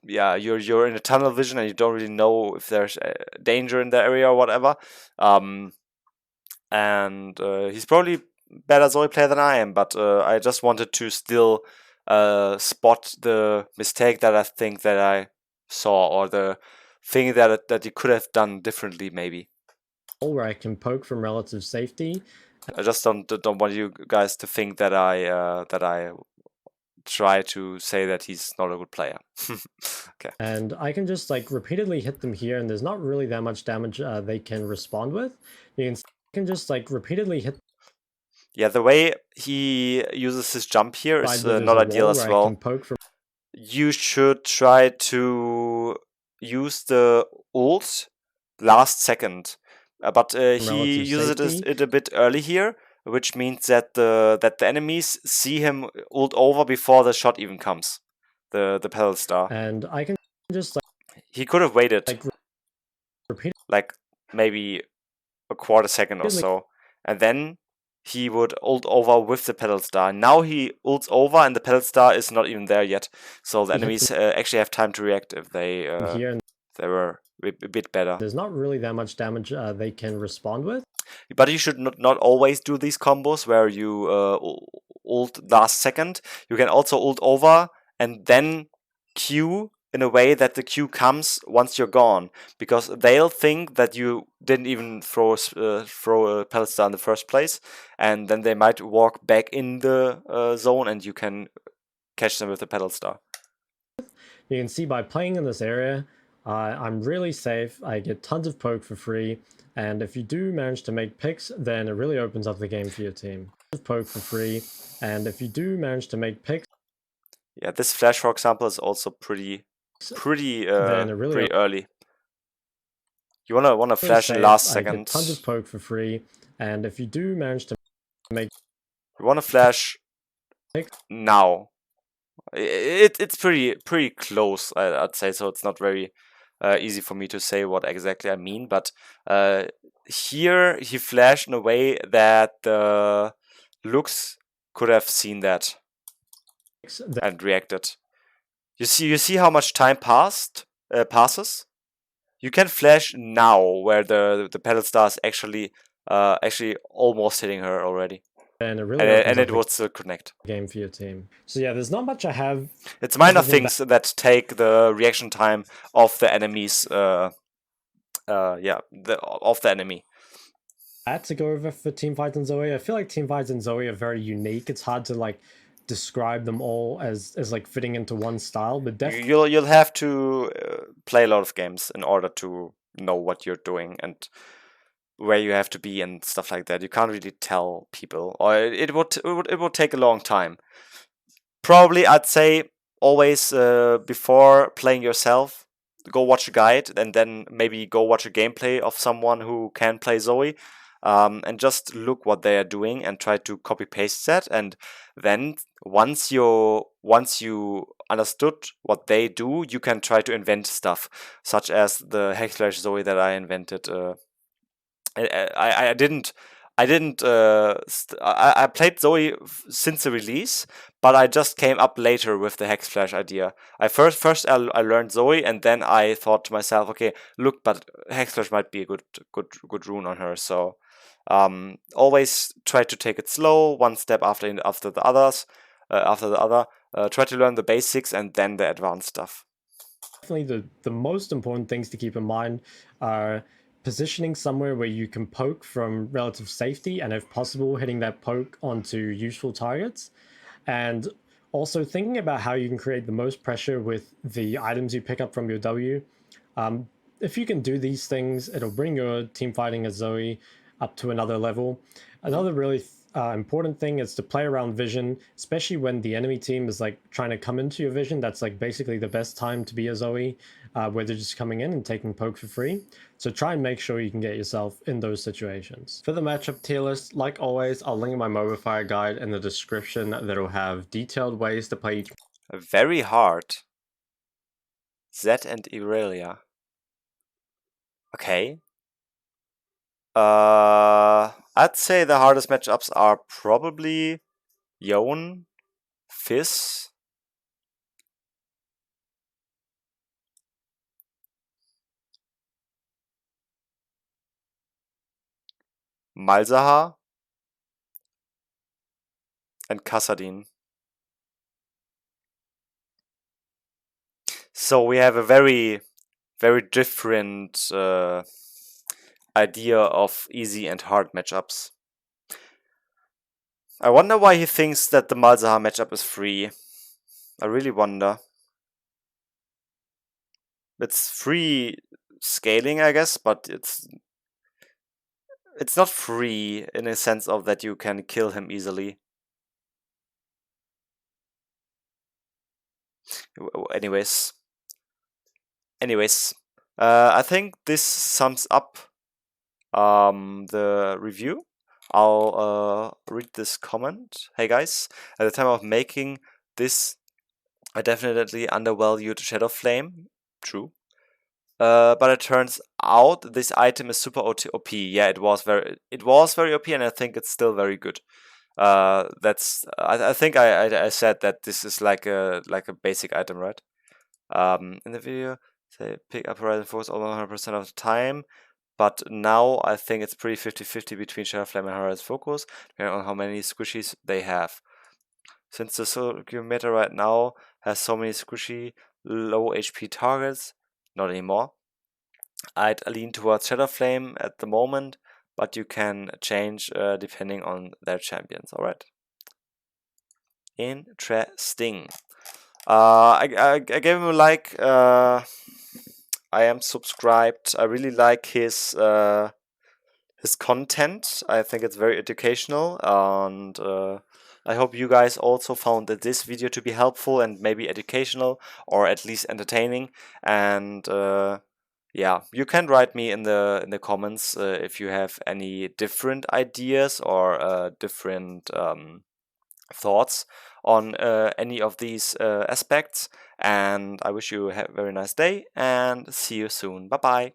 S1: yeah, you're in a tunnel vision and you don't really know if there's danger in the area or whatever. And he's probably better Zoe player than I am, but I just wanted to still spot the mistake that I think that I saw, or the thing that you could have done differently, maybe.
S2: Where I can poke from relative safety.
S1: I just don't want you guys to think that I try to say that he's not a good player. Okay.
S2: And I can just like repeatedly hit them here, and there's not really that much damage they can respond with. You can just like repeatedly hit.
S1: Yeah, the way he uses his jump here is not ideal as well. You should try to use the ult last second, but he uses it a bit early here, which means that the enemies see him ult over before the shot even comes, the pedal star.
S2: And I can just like,
S1: he could have waited like maybe a quarter second or so, and then he would ult over with the pedal star. Now he ults over and the pedal star is not even there yet, so the enemies actually have time to react if they were a bit better.
S2: There's not really that much damage they can respond with.
S1: But you should not always do these combos where you ult last second. You can also ult over and then Q in a way that the Q comes once you're gone, because they'll think that you didn't even throw a pellet star in the first place, and then they might walk back in the zone and you can catch them with the pedal star.
S2: You can see by playing in this area, I'm really safe. I get tons of poke for free, and if you do manage to make picks, then it really opens up the game for your team. Poke for free, and if you do manage to make picks,
S1: yeah, this flash, for example, is also pretty early. You wanna flash in last second.
S2: Get tons of poke for free, and if you do manage to make,
S1: you wanna flash now. It's pretty close, I'd say. So it's not very easy for me to say what exactly I mean, but here he flashed in a way that the Lux could have seen that and reacted. You see how much time passes. You can flash now, where the pedal star is actually almost hitting her already. And it would still connect.
S2: Game for your team. So yeah, there's not much I have.
S1: It's minor things that take the reaction time of the enemies. Of the enemy.
S2: I had to go over for teamfights in Zoe. I feel like teamfights in Zoe are very unique. It's hard to like describe them all as like fitting into one style, but definitely
S1: you'll have to play a lot of games in order to know what you're doing and where you have to be and stuff like that. You can't really tell people, or it would take a long time. Probably, I'd say always before playing yourself, go watch a guide and then maybe go watch a gameplay of someone who can play Zoe, and just look what they are doing and try to copy paste that. And then once you understood what they do, you can try to invent stuff, such as the Hack Slash Zoe that I invented. I I didn't. I played Zoe since the release, but I just came up later with the Hex Flash idea. I first I learned Zoe, and then I thought to myself, okay, look, but Hex Flash might be a good rune on her. So always try to take it slow, one step after the others, after the other. Try to learn the basics and then the advanced stuff.
S2: Definitely the most important things to keep in mind are positioning somewhere where you can poke from relative safety, and if possible, hitting that poke onto useful targets. And also thinking about how you can create the most pressure with the items you pick up from your W. If you can do these things, it'll bring your team fighting as Zoe up to another level. Another really important thing is to play around vision, especially when the enemy team is like trying to come into your vision. That's like basically the best time to be a Zoe, where they're just coming in and taking poke for free. So try and make sure you can get yourself in those situations. For the matchup tier list, like always, I'll link my modifier guide in the description that'll have detailed ways to play each.
S1: Very hard. Zed and Irelia. Okay. I'd say the hardest matchups are probably Yone, Fizz, Malzahar, and Kassadin. So we have a very different idea of easy and hard matchups. I wonder why he thinks that the Malzahar matchup is free. I really wonder. It's free scaling, I guess, but it's not free in a sense of that you can kill him easily. Anyways, I think this sums up the review. I'll read this comment. Hey guys, at the time of making this, I definitely undervalued Shadow Flame. True. But it turns out this item is super OP. Yeah, it was very OP, and I think it's still very good. That's I think I said that this is like a basic item, right? In the video, say pick up Horizon Focus over 100% of the time, but now I think it's pretty 50-50 between Shadow Flame and Horizon Focus, depending on how many squishies they have. Since the Solo meta right now has so many squishy, low HP targets, not anymore. I'd lean towards Shadow Flame at the moment, but you can change depending on their champions. Alright. Interesting. I gave him a like. I am subscribed. I really like his content. I think it's very educational, and I hope you guys also found this video to be helpful and maybe educational, or at least entertaining. And yeah, you can write me in the comments if you have any different ideas or different thoughts on any of these aspects. And I wish you a very nice day and see you soon. Bye bye.